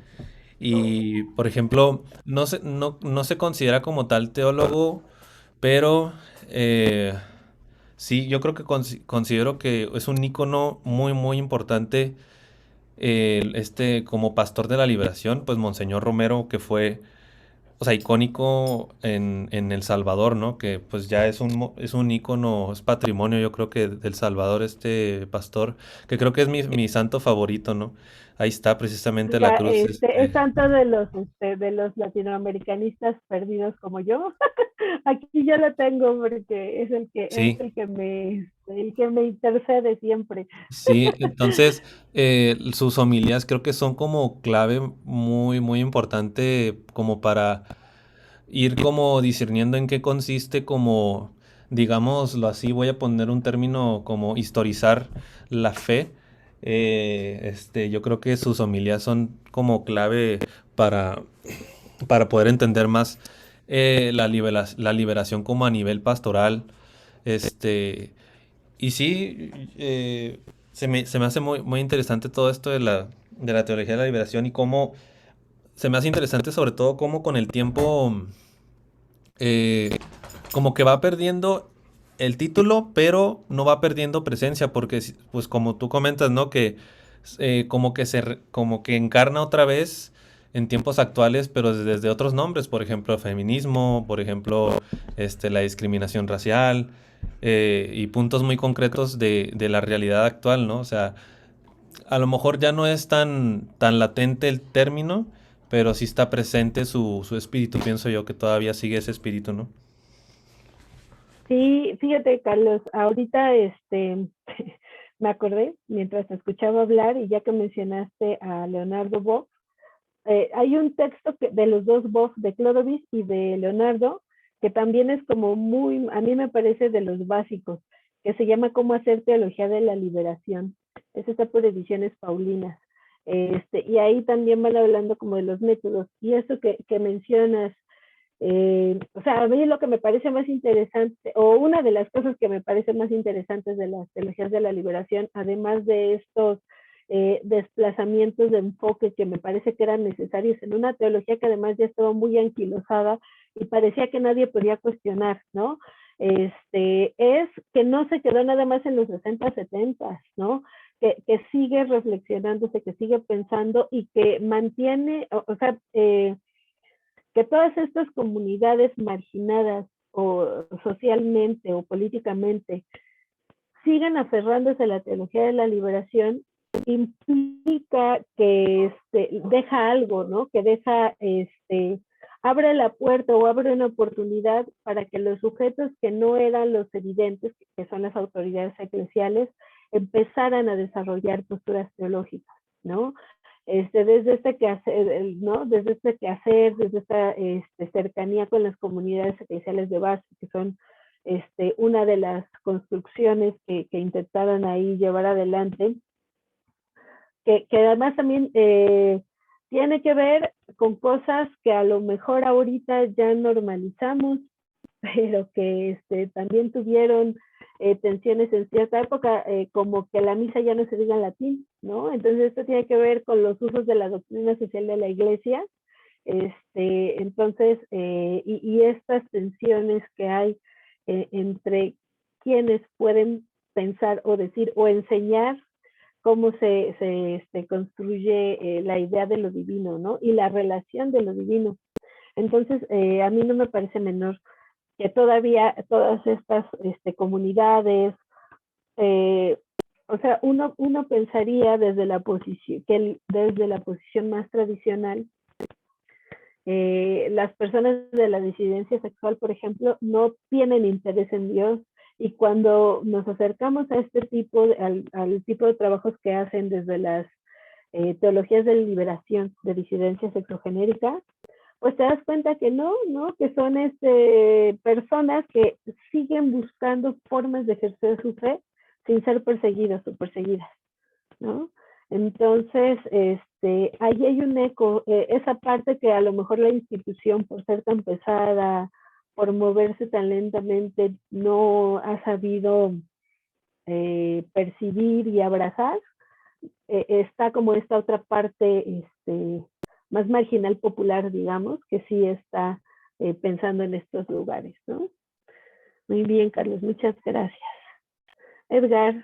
y por ejemplo, no se considera como tal teólogo, pero sí, yo creo que considero que es un ícono muy, muy importante, como pastor de la liberación, pues Monseñor Romero, que fue, o sea, icónico en El Salvador, ¿no? Que pues ya es un ícono, es patrimonio, yo creo que del Salvador, este pastor, que creo que es mi santo favorito, ¿no? Ahí está precisamente la Ya, cruz. es tanto de los latinoamericanistas perdidos como yo. Aquí yo lo tengo porque Sí, el que me intercede siempre. sí, entonces sus homilías creo que son como clave muy, muy importante como para ir como discerniendo en qué consiste, como, digámoslo así, voy a poner un término como historizar la fe. Yo creo que sus homilías son como clave para, para poder entender más la liberación como a nivel pastoral. Este, y sí, se me hace muy, muy interesante todo esto de la teología de la liberación, y cómo se me hace interesante sobre todo cómo con el tiempo eh, como que va perdiendo el título, pero no va perdiendo presencia, porque pues como tú comentas, ¿no? Que como que encarna otra vez en tiempos actuales, pero desde otros nombres, por ejemplo, feminismo, por ejemplo, la discriminación racial, y puntos muy concretos de la realidad actual, ¿no? O sea, a lo mejor ya no es tan latente el término, pero sí está presente su espíritu, pienso yo que todavía sigue ese espíritu, ¿no? Sí, fíjate, Carlos, ahorita me acordé mientras te escuchaba hablar y ya que mencionaste a Leonardo Boff, hay un texto de los dos Boff, de Clodovis y de Leonardo, que también es como muy, a mí me parece de los básicos, que se llama Cómo hacer teología de la liberación. Ese está por Ediciones Paulinas. Y ahí también van hablando como de los métodos. Y eso que mencionas, o sea, a mí lo que me parece más interesante, o una de las cosas que me parece más interesantes de las teologías de la liberación, además de estos desplazamientos de enfoque que me parece que eran necesarios en una teología que además ya estaba muy anquilosada y parecía que nadie podía cuestionar, ¿no? Es que no se quedó nada más en los 60, 70, ¿no? Que sigue reflexionándose, que sigue pensando y que mantiene, o sea, que todas estas comunidades marginadas o socialmente o políticamente sigan aferrándose a la teología de la liberación implica que deja algo, ¿no? Que deja, abre la puerta o abre una oportunidad para que los sujetos que no eran los evidentes, que son las autoridades eclesiales, empezaran a desarrollar posturas teológicas, ¿no? Desde este quehacer, ¿no? Desde este quehacer, desde esta cercanía con las comunidades eclesiales de base, que son una de las construcciones que intentaron ahí llevar adelante, que además también tiene que ver con cosas que a lo mejor ahorita ya normalizamos, pero que también tuvieron tensiones en cierta época, como que la misa ya no se diga en latín, ¿no? Entonces esto tiene que ver con los usos de la doctrina social de la iglesia, entonces, y estas tensiones que hay entre quienes pueden pensar o decir o enseñar cómo se construye la idea de lo divino, ¿no? Y la relación de lo divino. Entonces, a mí no me parece menor que todavía todas estas comunidades, o sea, uno pensaría desde la posición, desde la posición más tradicional, las personas de la disidencia sexual, por ejemplo, no tienen interés en Dios, y cuando nos acercamos a este tipo, al tipo de trabajos que hacen desde las teologías de liberación, de disidencia sexogenérica, pues te das cuenta que no, que son personas que siguen buscando formas de ejercer su fe sin ser perseguidos o perseguidas, ¿no? Entonces, ahí hay un eco, esa parte que a lo mejor la institución, por ser tan pesada, por moverse tan lentamente, no ha sabido percibir y abrazar, está como esta otra parte más marginal popular, digamos, que sí está pensando en estos lugares, ¿no? Muy bien, Carlos, muchas gracias. Edgar.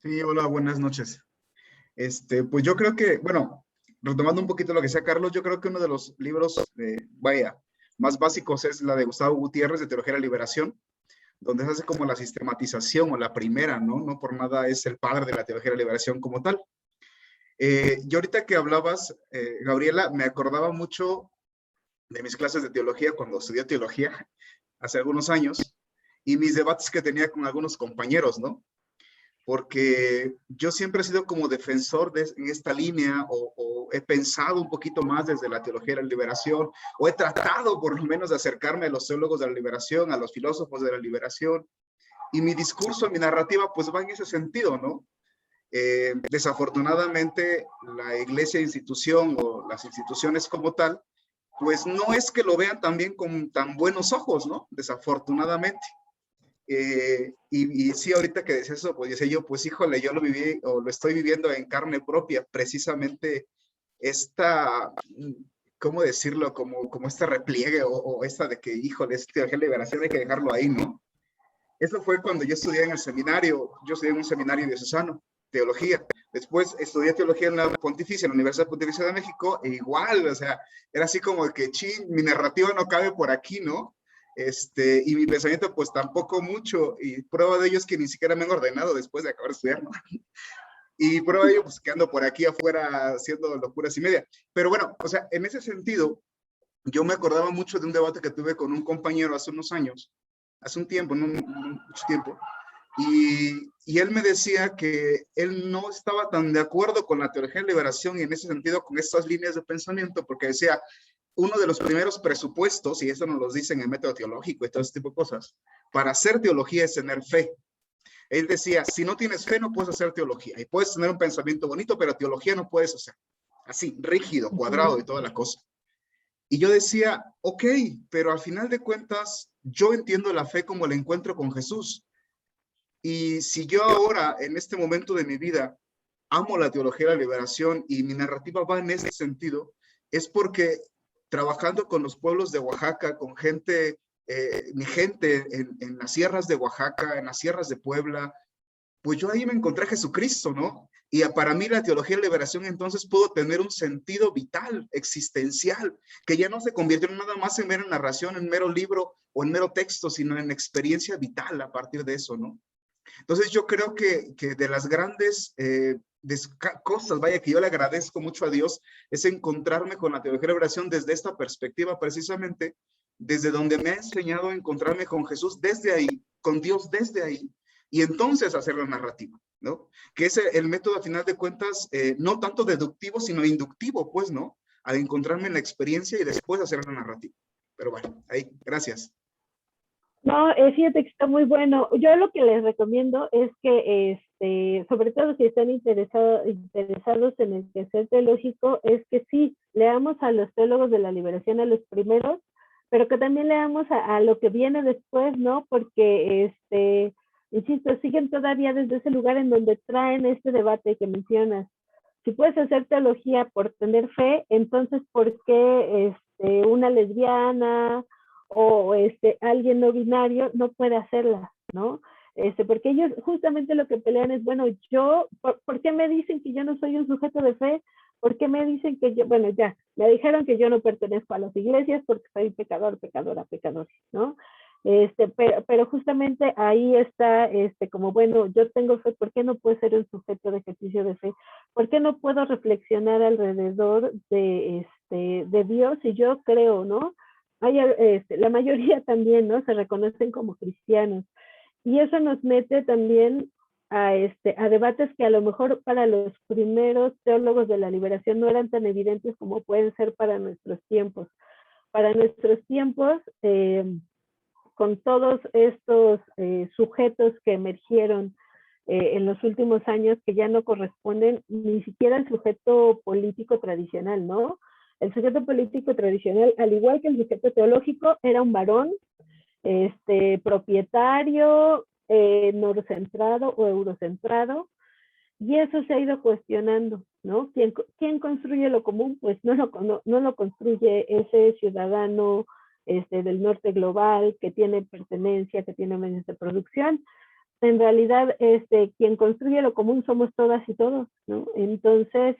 Sí, hola, buenas noches. Pues yo creo que, bueno, retomando un poquito lo que decía Carlos, yo creo que uno de los libros, más básicos es la de Gustavo Gutiérrez, de Teología de la Liberación, donde se hace como la sistematización o la primera, ¿no? No por nada es el padre de la Teología de la Liberación como tal. Yo ahorita que hablabas, Gabriela, me acordaba mucho de mis clases de teología cuando estudié teología hace algunos años y mis debates que tenía con algunos compañeros, ¿no? Porque yo siempre he sido como defensor en esta línea o he pensado un poquito más desde la teología de la liberación o he tratado por lo menos de acercarme a los teólogos de la liberación, a los filósofos de la liberación y mi discurso, mi narrativa pues va en ese sentido, ¿no? Desafortunadamente la iglesia institución o las instituciones como tal pues no es que lo vean también con tan buenos ojos, ¿no? Desafortunadamente. Y sí, ahorita que decía eso, pues decía yo, pues híjole, yo lo viví o lo estoy viviendo en carne propia, precisamente esta, ¿cómo decirlo? Como este repliegue o esta de que, híjole, es teología de liberación, hay que dejarlo ahí, ¿no? Eso fue cuando yo estudié en el seminario. Yo estudié en un seminario diocesano, teología. Después estudié teología en la Pontificia, en la Universidad Pontificia de México, e igual, o sea, era así como que, chin, mi narrativa no cabe por aquí, ¿no? Y mi pensamiento, pues tampoco mucho. Y prueba de ello es que ni siquiera me han ordenado después de acabar de estudiar, ¿no? Y prueba de ello, pues que ando por aquí afuera haciendo locuras y media. Pero bueno, o sea, en ese sentido, yo me acordaba mucho de un debate que tuve con un compañero hace unos años, hace un tiempo, no mucho tiempo, y él me decía que él no estaba tan de acuerdo con la teología de liberación y en ese sentido con estas líneas de pensamiento, porque decía, uno de los primeros presupuestos, y eso nos lo dicen en el método teológico y todo ese tipo de cosas, para hacer teología es tener fe. Él decía, si no tienes fe no puedes hacer teología, y puedes tener un pensamiento bonito, pero teología no puedes hacer. Así, rígido, cuadrado y toda la cosa. Y yo decía, ok, pero al final de cuentas, yo entiendo la fe como la encuentro con Jesús. Y si yo ahora, en este momento de mi vida, amo la teología de la liberación y mi narrativa va en ese sentido, es porque trabajando con los pueblos de Oaxaca, con gente, mi gente en las sierras de Oaxaca, en las sierras de Puebla, pues yo ahí me encontré a Jesucristo, ¿no? Y para mí la teología de liberación entonces pudo tener un sentido vital, existencial, que ya no se convirtió en nada más en mera narración, en mero libro o en mero texto, sino en experiencia vital a partir de eso, ¿no? Entonces yo creo que de las grandes cosas, vaya, que yo le agradezco mucho a Dios, es encontrarme con la teología de liberación desde esta perspectiva precisamente, desde donde me ha enseñado a encontrarme con Jesús desde ahí, con Dios desde ahí, y entonces hacer la narrativa, ¿no? Que es el método, a final de cuentas, no tanto deductivo, sino inductivo, pues, ¿no? Al encontrarme en la experiencia y después hacer la narrativa. Pero bueno, ahí, gracias. No, fíjate que está muy bueno. Yo lo que les recomiendo es que, sobre todo si están interesados en el quehacer teológico, es que sí, leamos a los teólogos de la liberación, a los primeros, pero que también leamos a lo que viene después, ¿no? Porque, insisto, siguen todavía desde ese lugar en donde traen este debate que mencionas. Si puedes hacer teología por tener fe, entonces, ¿por qué una lesbiana o alguien no binario no puede hacerla, ¿no? Porque ellos justamente lo que pelean es, bueno, ¿por qué me dicen que yo no soy un sujeto de fe? ¿Por qué me dicen que yo, bueno, ya, me dijeron que yo no pertenezco a las iglesias porque soy pecador, pecadora, pecador, ¿no? Pero justamente ahí está, como, bueno, yo tengo fe, ¿por qué no puedo ser un sujeto de ejercicio de fe? ¿Por qué no puedo reflexionar alrededor de Dios? Y yo creo, ¿no? La mayoría también, ¿no? Se reconocen como cristianos. Y eso nos mete también a debates que a lo mejor para los primeros teólogos de la liberación no eran tan evidentes como pueden ser para nuestros tiempos. Para nuestros tiempos, con todos estos sujetos que emergieron en los últimos años que ya no corresponden ni siquiera al sujeto político tradicional, ¿no? El sujeto político tradicional, al igual que el sujeto teológico, era un varón, propietario, norcentrado o eurocentrado, y eso se ha ido cuestionando, ¿no? ¿Quién construye lo común? Pues no lo construye ese ciudadano del norte global que tiene pertenencia, que tiene medios de producción. En realidad, quien construye lo común somos todas y todos, ¿no? Entonces,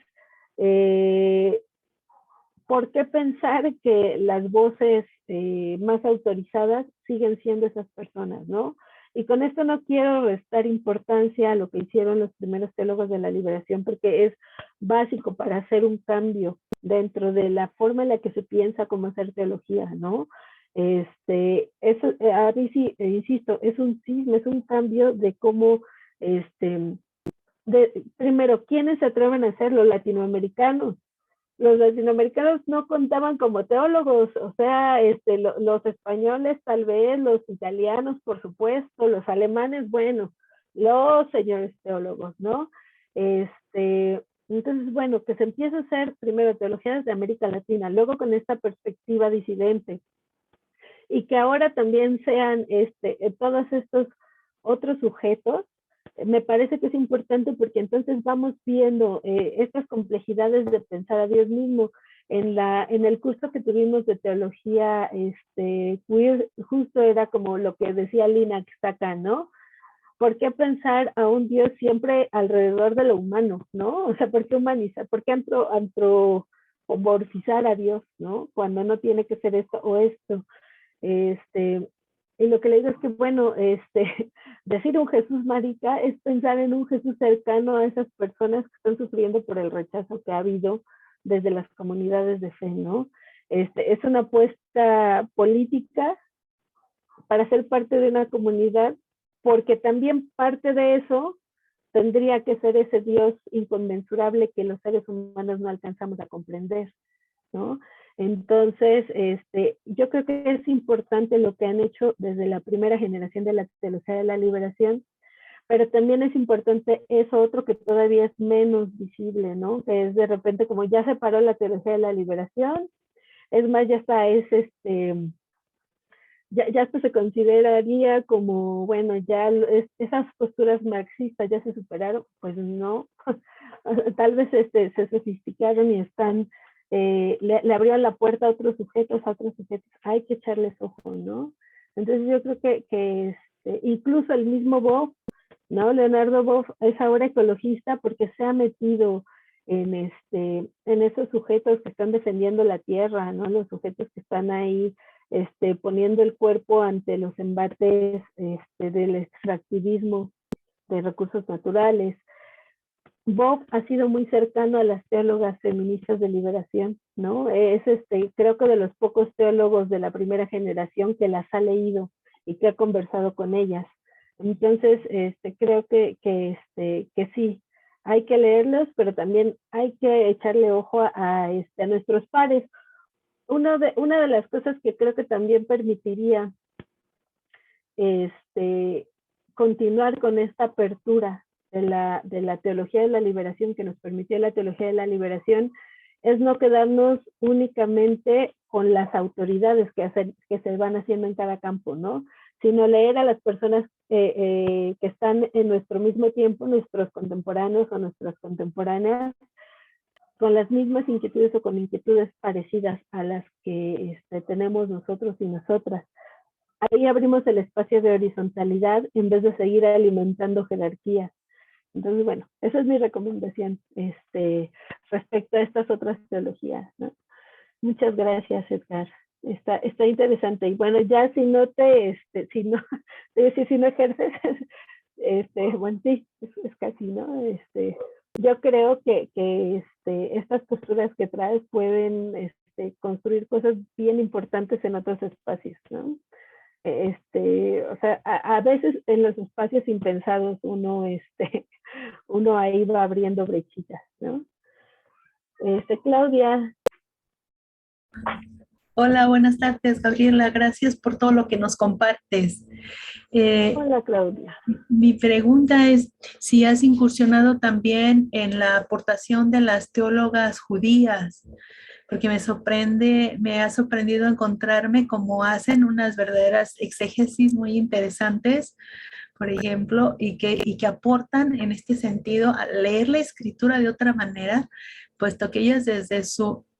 ¿por qué pensar que las voces más autorizadas siguen siendo esas personas, ¿no? Y con esto no quiero restar importancia a lo que hicieron los primeros teólogos de la liberación, porque es básico para hacer un cambio dentro de la forma en la que se piensa cómo hacer teología, ¿no? Eso, insisto, es un cisma, es un cambio de cómo, primero, ¿quiénes se atreven a hacerlo? Latinoamericanos. Los latinoamericanos no contaban como teólogos, o sea, los españoles tal vez, los italianos por supuesto, los alemanes, bueno, los señores teólogos, ¿no? Entonces, bueno, que se empiece a hacer primero teología desde América Latina, luego con esta perspectiva disidente, y que ahora también sean todos estos otros sujetos, me parece que es importante porque entonces vamos viendo estas complejidades de pensar a Dios mismo. en el curso que tuvimos de teología queer, justo era como lo que decía Lina que está acá, ¿no? ¿Por qué pensar a un Dios siempre alrededor de lo humano, ¿no? O sea, ¿por qué humanizar? ¿Por qué antropomorfizar a Dios, ¿no? Cuando no tiene que ser esto o esto. Y lo que le digo es que, bueno, decir un Jesús marica es pensar en un Jesús cercano a esas personas que están sufriendo por el rechazo que ha habido desde las comunidades de fe, ¿no? Es una apuesta política para ser parte de una comunidad, porque también parte de eso tendría que ser ese Dios inconmensurable que los seres humanos no alcanzamos a comprender, ¿no? Entonces, yo creo que es importante lo que han hecho desde la primera generación de la teología de la liberación, pero también es importante eso otro que todavía es menos visible, ¿no? Que es de repente como ya se paró la teología de la liberación, es más, ya está, ya esto se consideraría como, bueno, ya esas posturas marxistas ya se superaron, pues no, tal vez se sofisticaron y están, le abrieron la puerta a otros sujetos, hay que echarles ojo, ¿no? Entonces yo creo que incluso el mismo Boff, ¿no? Leonardo Boff es ahora ecologista porque se ha metido en esos sujetos que están defendiendo la tierra, ¿no? Los sujetos que están ahí poniendo el cuerpo ante los embates del extractivismo de recursos naturales. Bob ha sido muy cercano a las teólogas feministas de liberación, ¿no? Es creo que de los pocos teólogos de la primera generación que las ha leído y que ha conversado con ellas. Entonces, creo que sí, hay que leerlos, pero también hay que echarle ojo a nuestros pares. Una de las cosas que creo que también permitiría continuar con esta apertura de la teología de la liberación que nos permitió la teología de la liberación es no quedarnos únicamente con las autoridades que se van haciendo en cada campo, ¿no? Sino leer a las personas que están en nuestro mismo tiempo, nuestros contemporáneos o nuestras contemporáneas, con las mismas inquietudes o con inquietudes parecidas a las que tenemos nosotros y nosotras. Ahí abrimos el espacio de horizontalidad en vez de seguir alimentando jerarquías. Entonces, bueno, esa es mi recomendación respecto a estas otras teologías, ¿no? Muchas gracias, Edgar. Está interesante. Y bueno, ya si no si no ejerces, bueno, sí, es casi, ¿no? Yo creo que estas posturas que traes pueden construir cosas bien importantes en otros espacios, ¿no? O sea, a veces en los espacios impensados uno ahí va abriendo brechitas, ¿no? Claudia. Hola, buenas tardes, Gabriela. Gracias por todo lo que nos compartes. Hola, Claudia. Mi pregunta es si has incursionado también en la aportación de las teólogas judías, porque me ha sorprendido encontrarme cómo hacen unas verdaderas exégesis muy interesantes, por ejemplo, y que aportan en este sentido a leer la escritura de otra manera, puesto que ellas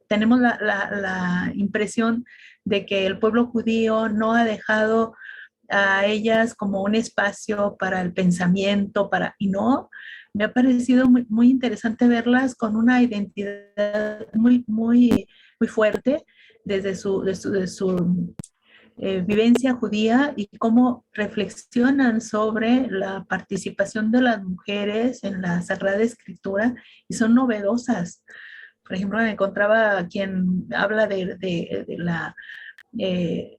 tenemos la impresión de que el pueblo judío no ha dejado a ellas como un espacio para el pensamiento, y no, me ha parecido muy, muy interesante verlas con una identidad muy, muy, muy fuerte desde su vivencia judía y cómo reflexionan sobre la participación de las mujeres en la Sagrada Escritura y son novedosas. Por ejemplo, me encontraba quien habla de la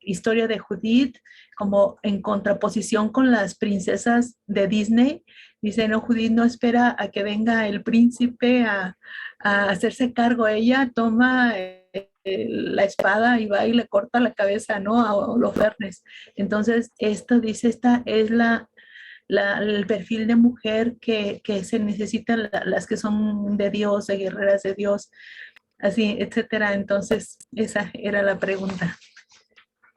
historia de Judith como en contraposición con las princesas de Disney. Dice, no, Judith no espera a que venga el príncipe a hacerse cargo. Ella toma la espada y va y le corta la cabeza, ¿no? A Holofernes. Entonces, esto dice, esta es el perfil de mujer que se necesitan las que son de Dios, de guerreras de Dios, así, etcétera. Entonces, esa era la pregunta.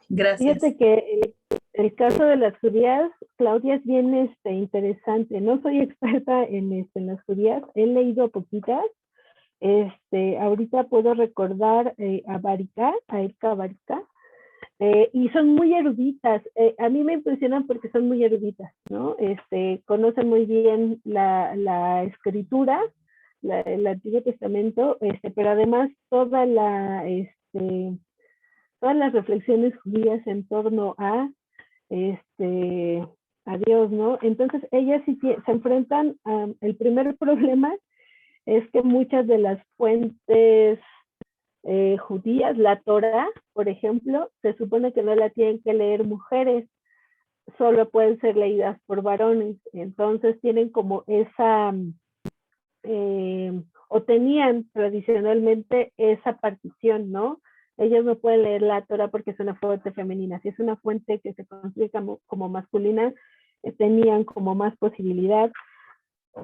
Gracias. Fíjate que el caso de las judías, Claudia, es bien interesante. No soy experta en las judías, he leído poquitas, Ahorita puedo recordar a Erika Barica, y son muy eruditas. A mí me impresionan porque son muy eruditas, ¿no? Conocen muy bien la escritura, el Antiguo Testamento, pero además todas las reflexiones judías en torno a Dios, ¿no? Entonces ellas sí se enfrentan el primer problema es que muchas de las fuentes judías, la Torah, por ejemplo, se supone que no la tienen que leer mujeres, solo pueden ser leídas por varones. Entonces tienen como esa, o tenían tradicionalmente esa partición, ¿no? Ellos no pueden leer la Torah porque es una fuente femenina. Si es una fuente que se construye como masculina, tenían como más posibilidad.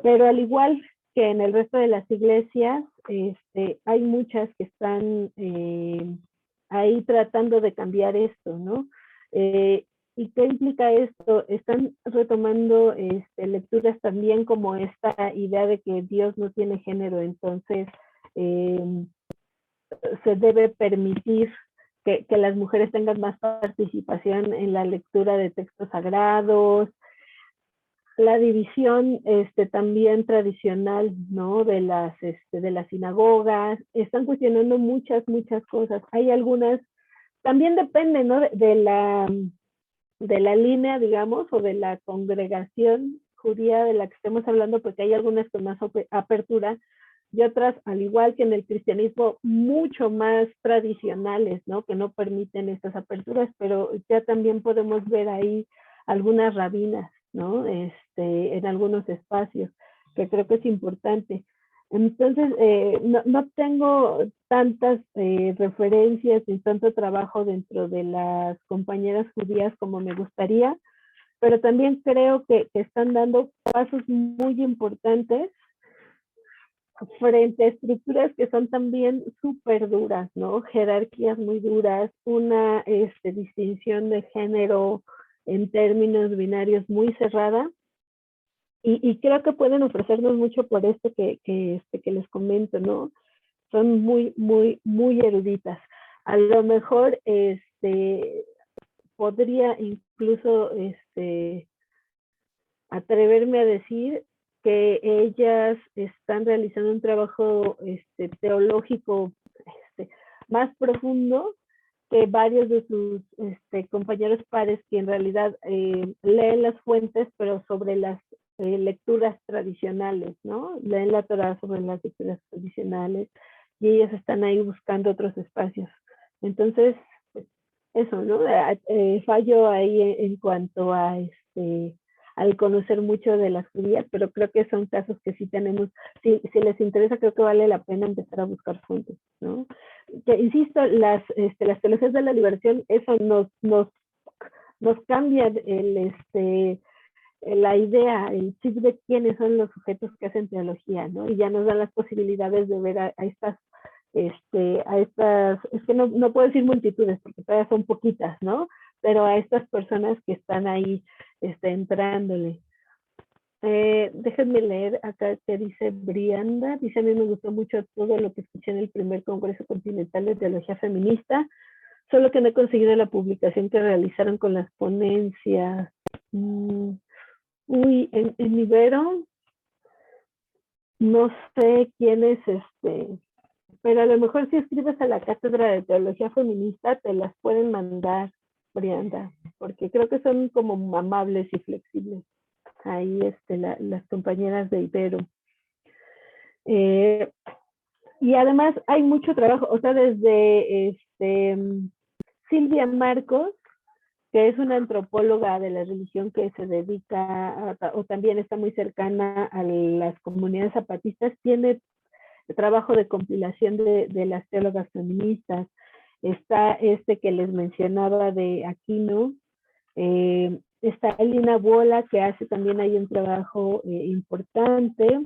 Pero al igual que en el resto de las iglesias, hay muchas que están ahí tratando de cambiar esto, ¿no? ¿Y qué implica esto? Están retomando lecturas también como esta idea de que Dios no tiene género, entonces se debe permitir que las mujeres tengan más participación en la lectura de textos sagrados, la división también tradicional, ¿no? De las sinagogas, están cuestionando muchas cosas. Hay algunas, también depende, ¿no? De la línea, digamos, o de la congregación judía de la que estemos hablando, porque hay algunas con más apertura y otras, al igual que en el cristianismo, mucho más tradicionales, ¿no? Que no permiten estas aperturas, pero ya también podemos ver ahí algunas rabinas, ¿no? En algunos espacios, que creo que es importante. Entonces, no tengo tantas referencias ni tanto trabajo dentro de las compañeras judías como me gustaría, pero también creo que están dando pasos muy importantes frente a estructuras que son también súper duras, ¿no? Jerarquías muy duras, una distinción de género en términos binarios muy cerrada, y creo que pueden ofrecernos mucho por esto que les comento, ¿no? Son muy eruditas. A lo mejor podría incluso atreverme a decir que ellas están realizando un trabajo teológico más profundo que varios de sus compañeros pares, que en realidad leen las fuentes, pero sobre las lecturas tradicionales, ¿no? Leen la Torah sobre las lecturas tradicionales y ellas están ahí buscando otros espacios. Entonces, pues, eso, ¿no? Fallo ahí en cuanto a al conocer mucho de las judías, pero creo que son casos que sí tenemos, si les interesa, creo que vale la pena empezar a buscar fuentes, ¿no? Que, insisto, las teologías de la liberación, eso nos cambia la idea, el chip de quiénes son los sujetos que hacen teología, ¿no? Y ya nos dan las posibilidades de ver a estas, es que no puedo decir multitudes porque todavía son poquitas, ¿no? Pero a estas personas que están ahí entrándole. Déjenme leer acá que dice Brianda. Dice: a mí me gustó mucho todo lo que escuché en el primer Congreso Continental de Teología Feminista, solo que no he conseguido la publicación que realizaron con las ponencias. Uy, en Ibero, no sé quién es pero a lo mejor si escribes a la Cátedra de Teología Feminista te las pueden mandar, Brianda, porque creo que son como amables y flexibles ahí las compañeras de Ibero. Y además hay mucho trabajo, o sea, desde Silvia Marcos, que es una antropóloga de la religión que se dedica o también está muy cercana a las comunidades zapatistas, tiene trabajo de compilación de las teólogas feministas. Está que les mencionaba de Aquino, está Elina Bola, que hace también ahí un trabajo importante.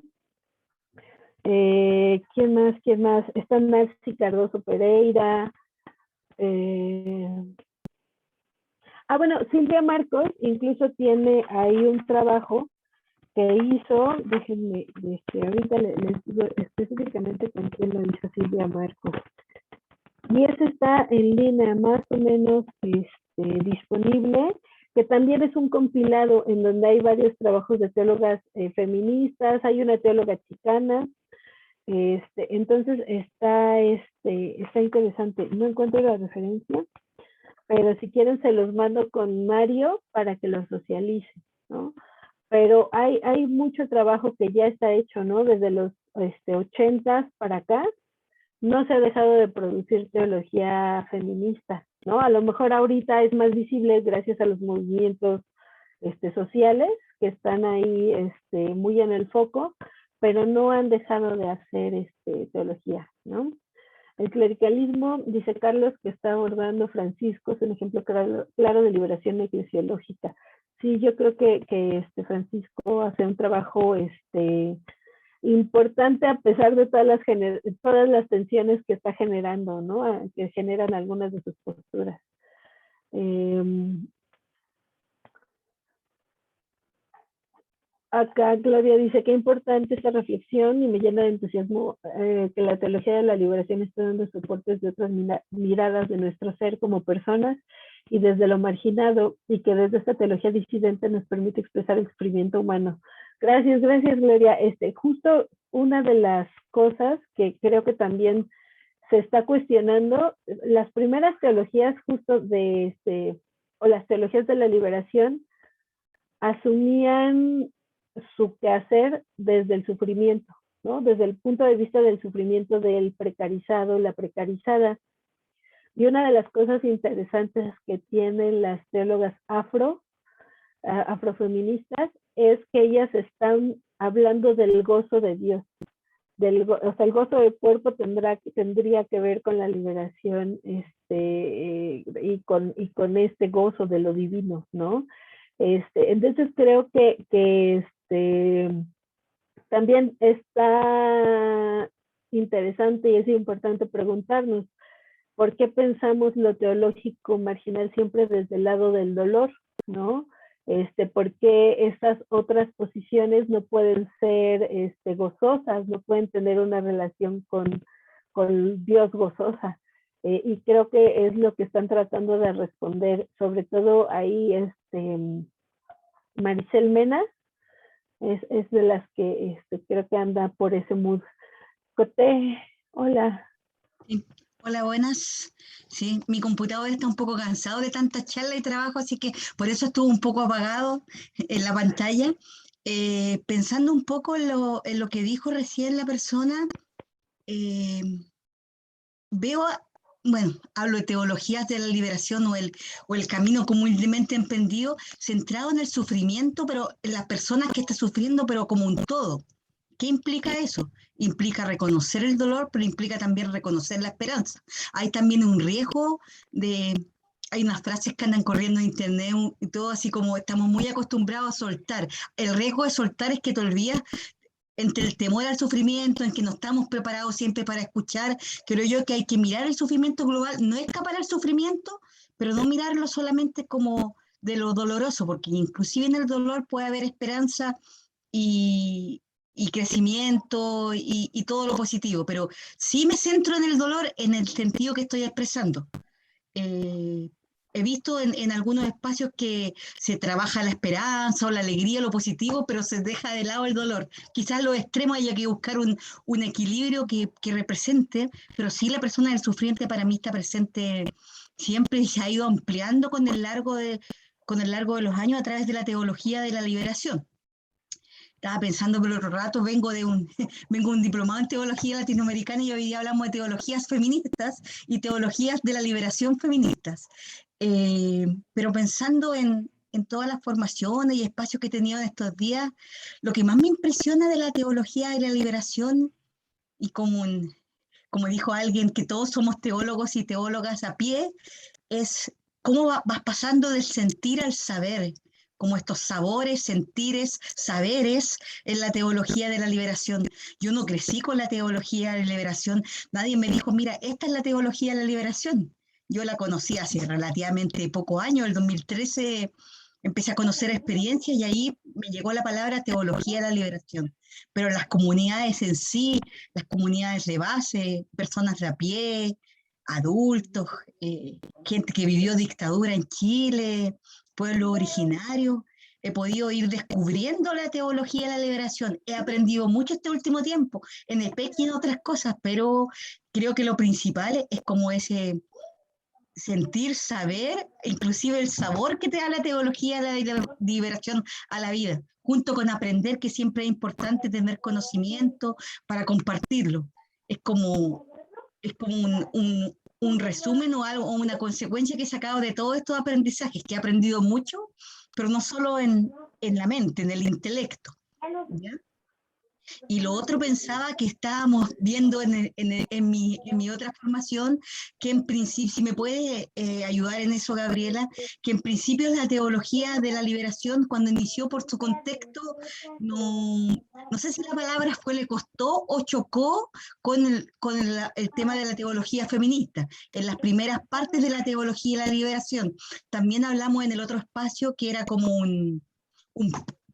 ¿Quién más? Está Nancy Cardoso Pereira. Bueno, Silvia Marcos incluso tiene ahí un trabajo que hizo, déjenme, ahorita les digo específicamente con quién lo hizo, Silvia Marcos. Y ese está en línea, más o menos disponible, que también es un compilado en donde hay varios trabajos de teólogas feministas, hay una teóloga chicana, entonces está interesante. No encuentro la referencia, pero si quieren se los mando con Mario para que los socialice, ¿no? Pero hay mucho trabajo que ya está hecho, ¿no? Desde los 80s para acá, no se ha dejado de producir teología feminista, ¿no? A lo mejor ahorita es más visible gracias a los movimientos sociales que están ahí muy en el foco, pero no han dejado de hacer teología, ¿no? El clericalismo, dice Carlos, que está abordando Francisco, es un ejemplo claro de liberación eclesiológica. Sí, yo creo que Francisco hace un trabajo importante a pesar de todas las tensiones que está generando, ¿no? Que generan algunas de sus posturas. Acá Gloria dice, qué importante esta reflexión y me llena de entusiasmo que la teología de la liberación está dando soportes de otras miradas de nuestro ser como personas y desde lo marginado, y que desde esta teología disidente nos permite expresar el sufrimiento humano. Gracias Gloria. Justo una de las cosas que creo que también se está cuestionando, las primeras teologías justo o las teologías de la liberación asumían su quehacer desde el sufrimiento, ¿no? Desde el punto de vista del sufrimiento del precarizado, la precarizada. Y una de las cosas interesantes que tienen las teólogas afrofeministas es que ellas están hablando del gozo de Dios. O sea, el gozo del cuerpo tendría que ver con la liberación y con este gozo de lo divino, ¿no? Entonces creo que también está interesante y es importante preguntarnos por qué pensamos lo teológico marginal siempre desde el lado del dolor, ¿no? ¿Por qué esas otras posiciones no pueden ser gozosas, no pueden tener una relación con Dios gozosa? Y creo que es lo que están tratando de responder, sobre todo ahí Maricel Mena, es de las que creo que anda por ese mood. Coté, hola. Sí. Hola, buenas. Sí, mi computador está un poco cansado de tanta charla y trabajo, así que por eso estuvo un poco apagado en la pantalla. Pensando un poco en lo que dijo recién la persona, veo, bueno, hablo de teologías de la liberación o el camino comúnmente emprendido, centrado en el sufrimiento, pero en las personas que están sufriendo, pero como un todo. ¿Qué implica eso? Implica reconocer el dolor, pero implica también reconocer la esperanza. Hay también un riesgo hay unas frases que andan corriendo en internet y todo así como estamos muy acostumbrados a soltar. El riesgo de soltar es que te olvidas entre el temor al sufrimiento, en que no estamos preparados siempre para escuchar. Creo yo que hay que mirar el sufrimiento global, no escapar al sufrimiento, pero no mirarlo solamente como de lo doloroso, porque inclusive en el dolor puede haber esperanza y crecimiento y todo lo positivo, pero sí me centro en el dolor en el sentido que estoy expresando. He visto en algunos espacios que se trabaja la esperanza o la alegría, lo positivo, pero se deja de lado el dolor. Quizás los extremos haya que buscar un equilibrio que represente, pero sí la persona del sufriente para mí está presente siempre y se ha ido ampliando con el largo de los años a través de la teología de la liberación. Estaba pensando por otro rato, vengo de un diplomado en teología latinoamericana y hoy día hablamos de teologías feministas y teologías de la liberación feministas. Pero pensando en todas las formaciones y espacios que he tenido en estos días, lo que más me impresiona de la teología de la liberación, y como dijo alguien, que todos somos teólogos y teólogas a pie, es cómo vas pasando del sentir al saber, como estos sabores, sentires, saberes en la teología de la liberación. Yo no crecí con la teología de la liberación, nadie me dijo, mira, esta es la teología de la liberación. Yo la conocí hace relativamente pocos años, el 2013 empecé a conocer experiencias y ahí me llegó la palabra teología de la liberación. Pero las comunidades en sí, las comunidades de base, personas de a pie, adultos, gente que vivió dictadura en Chile, pueblo originario, he podido ir descubriendo la teología de la liberación. He aprendido mucho este último tiempo, en EPEC y en otras cosas, pero creo que lo principal es como ese sentir, saber, inclusive el sabor que te da la teología de la liberación a la vida, junto con aprender que siempre es importante tener conocimiento para compartirlo. Es como un resumen o algo, o una consecuencia que he sacado de todos estos aprendizajes, que he aprendido mucho, pero no solo en la mente, en el intelecto, ¿ya? Y lo otro pensaba que estábamos viendo en mi otra formación, que en principio, si me puede ayudar en eso, Gabriela, que en principio la teología de la liberación, cuando inició por su contexto, no sé si la palabra fue le costó o chocó con el tema de la teología feminista. En las primeras partes de la teología de la liberación, también hablamos en el otro espacio que era como un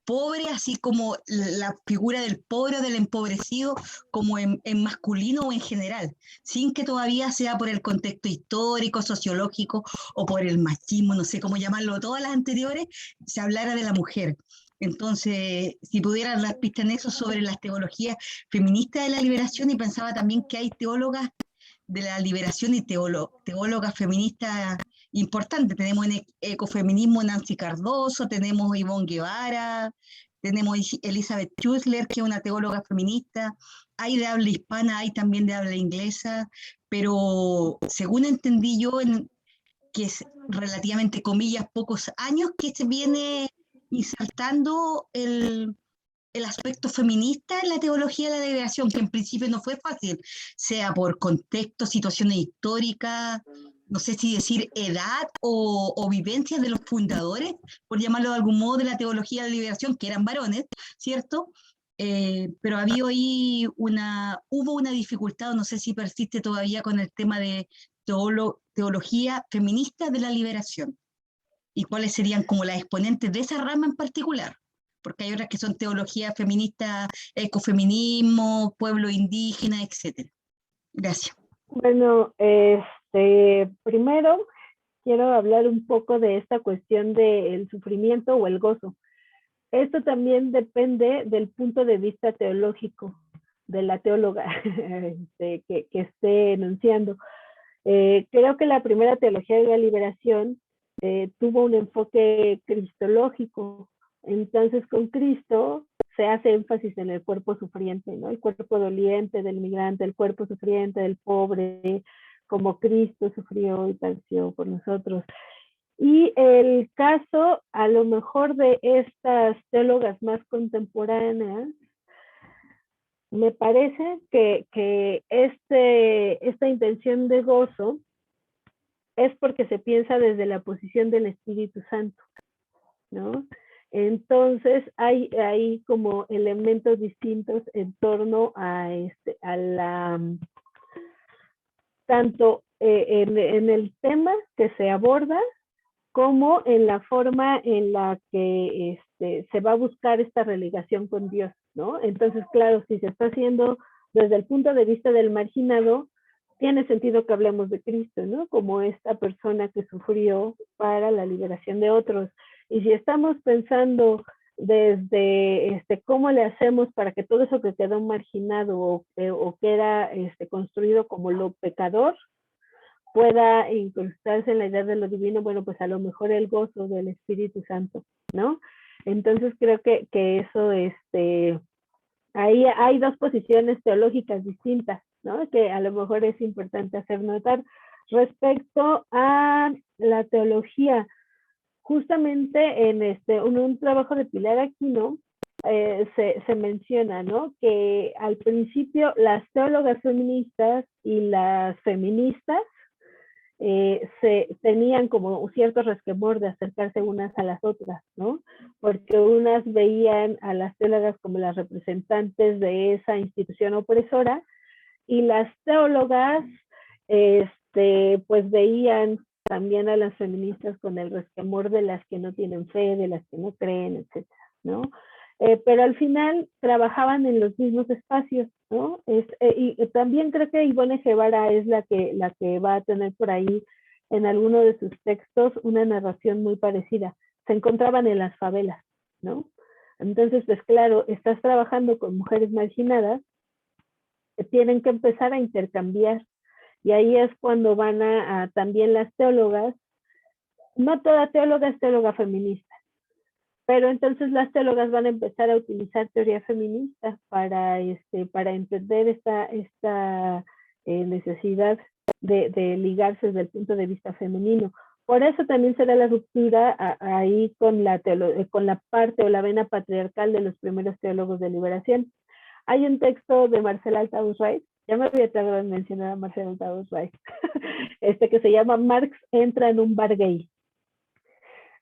pobre, así como la figura del pobre o del empobrecido, como en masculino o en general, sin que todavía sea por el contexto histórico, sociológico o por el machismo, no sé cómo llamarlo, todas las anteriores, se hablara de la mujer. Entonces, si pudieran dar pistas en eso sobre las teologías feministas de la liberación, y pensaba también que hay teólogas de la liberación y teólogas feministas importantes. Tenemos en ecofeminismo Nancy Cardoso, tenemos Ivonne Guevara, tenemos Elizabeth Schussler, que es una teóloga feminista, hay de habla hispana, hay también de habla inglesa, pero según entendí yo, que es relativamente, comillas, pocos años que se viene insertando el aspecto feminista en la teología de la liberación, que en principio no fue fácil, sea por contexto, situaciones históricas, no sé si decir edad o vivencias de los fundadores, por llamarlo de algún modo, de la teología de la liberación, que eran varones, ¿cierto? Pero hubo una dificultad, no sé si persiste todavía con el tema de teología feminista de la liberación, y cuáles serían como las exponentes de esa rama en particular, porque hay otras que son teología feminista, ecofeminismo, pueblo indígena, etc. Gracias. Bueno, primero quiero hablar un poco de esta cuestión del sufrimiento o el gozo. Esto también depende del punto de vista teológico de la teóloga que esté enunciando. Creo que la primera teología de la liberación tuvo un enfoque cristológico. Entonces, con Cristo se hace énfasis en el cuerpo sufriente, ¿no? El cuerpo doliente del migrante, el cuerpo sufriente del pobre, como Cristo sufrió y padeció por nosotros. Y el caso, a lo mejor, de estas teólogas más contemporáneas, me parece que esta intención de gozo es porque se piensa desde la posición del Espíritu Santo, ¿no? Entonces hay como elementos distintos en torno a tanto en el tema que se aborda, como en la forma en la que se va a buscar esta religación con Dios, ¿no? Entonces, claro, si se está haciendo desde el punto de vista del marginado, tiene sentido que hablemos de Cristo, ¿no? Como esta persona que sufrió para la liberación de otros. Y si estamos pensando desde cómo le hacemos para que todo eso que quedó marginado o que era construido como lo pecador pueda incrustarse en la idea de lo divino, bueno, pues a lo mejor el gozo del Espíritu Santo, ¿no? Entonces creo que eso, ahí hay dos posiciones teológicas distintas, ¿no? Que a lo mejor es importante hacer notar. Respecto a la teología, justamente en un trabajo de Pilar Aquino, se menciona, ¿no? Que al principio las teólogas feministas y las feministas se tenían como cierto resquemor de acercarse unas a las otras, ¿no? Porque unas veían a las teólogas como las representantes de esa institución opresora, y las teólogas pues veían también a las feministas con el resquemor de las que no tienen fe, de las que no creen, etcétera, ¿no? Pero al final trabajaban en los mismos espacios, ¿no? Y también creo que Ivonne Guevara es la que va a tener por ahí en alguno de sus textos una narración muy parecida. Se encontraban en las favelas, ¿no? Entonces, pues claro, estás trabajando con mujeres marginadas, tienen que empezar a intercambiar. Y ahí es cuando van a también las teólogas, no toda teóloga es teóloga feminista, pero entonces las teólogas van a empezar a utilizar teoría feminista para entender esta necesidad de ligarse desde el punto de vista femenino. Por eso también será la ruptura ahí con la parte o la vena patriarcal de los primeros teólogos de liberación. Hay un texto de Marcela Althaus Reich, ya me había tardado en mencionar a Marcela Althaus Reich, que se llama Marx entra en un bar gay.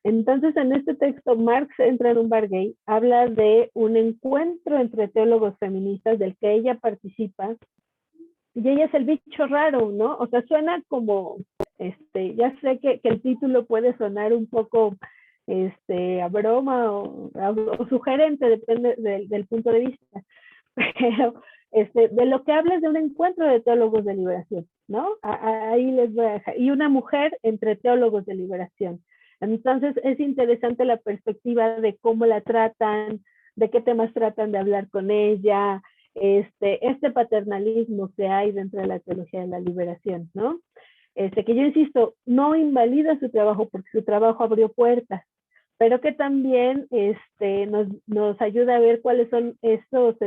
Entonces, en este texto, Marx entra en un bar gay, habla de un encuentro entre teólogos feministas del que ella participa, y ella es el bicho raro, ¿no? O sea, suena como, ya sé que el título puede sonar un poco a broma o sugerente, depende del punto de vista, pero de lo que habla es de un encuentro de teólogos de liberación, ¿no? Ahí les voy a dejar. Y una mujer entre teólogos de liberación. Entonces es interesante la perspectiva de cómo la tratan, de qué temas tratan de hablar con ella, este paternalismo que hay dentro de la teología de la liberación, ¿no? Que yo insisto, no invalida su trabajo porque su trabajo abrió puertas, pero que también nos ayuda a ver cuáles son estos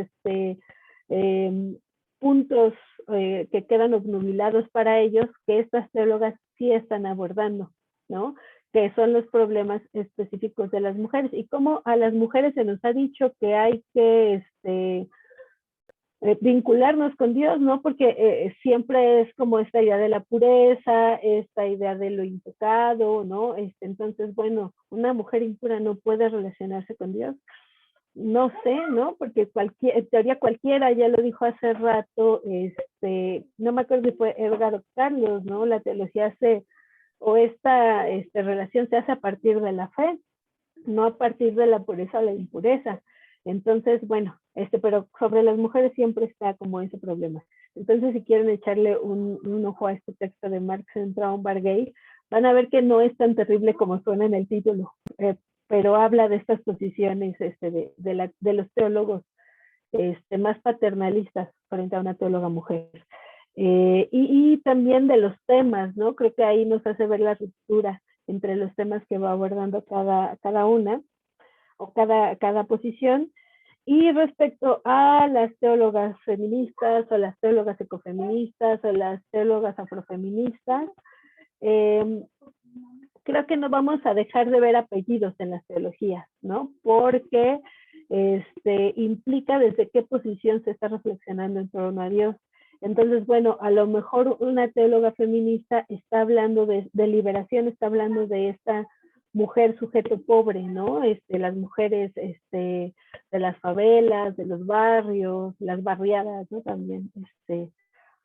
puntos que quedan obnubilados para ellos, que estas teólogas sí están abordando, ¿no? Que son los problemas específicos de las mujeres y cómo a las mujeres se nos ha dicho que hay que vincularnos con Dios, ¿no? Porque siempre es como esta idea de la pureza, esta idea de lo impecado, ¿no? Entonces, bueno, una mujer impura no puede relacionarse con Dios. No sé, ¿no? Porque en teoría cualquiera, ya lo dijo hace rato, no me acuerdo si fue Edgar o Carlos, ¿no? La teología o esta relación se hace a partir de la fe, no a partir de la pureza o la impureza. Entonces, bueno, pero sobre las mujeres siempre está como ese problema. Entonces, si quieren echarle un ojo a este texto de Marx entra a un bar gay, van a ver que no es tan terrible como suena en el título, pero habla de estas posiciones de los teólogos más paternalistas frente a una teóloga mujer. Y también de los temas, ¿no? Creo que ahí nos hace ver la ruptura entre los temas que va abordando cada una o cada posición. Y respecto a las teólogas feministas o las teólogas ecofeministas o las teólogas afrofeministas, creo que no vamos a dejar de ver apellidos en las teologías, ¿no? Porque implica desde qué posición se está reflexionando en torno a Dios. Entonces, bueno, a lo mejor una teóloga feminista está hablando de liberación, está hablando de esta mujer sujeto pobre, ¿no? Las mujeres de las favelas, de los barrios, las barriadas, ¿no? También,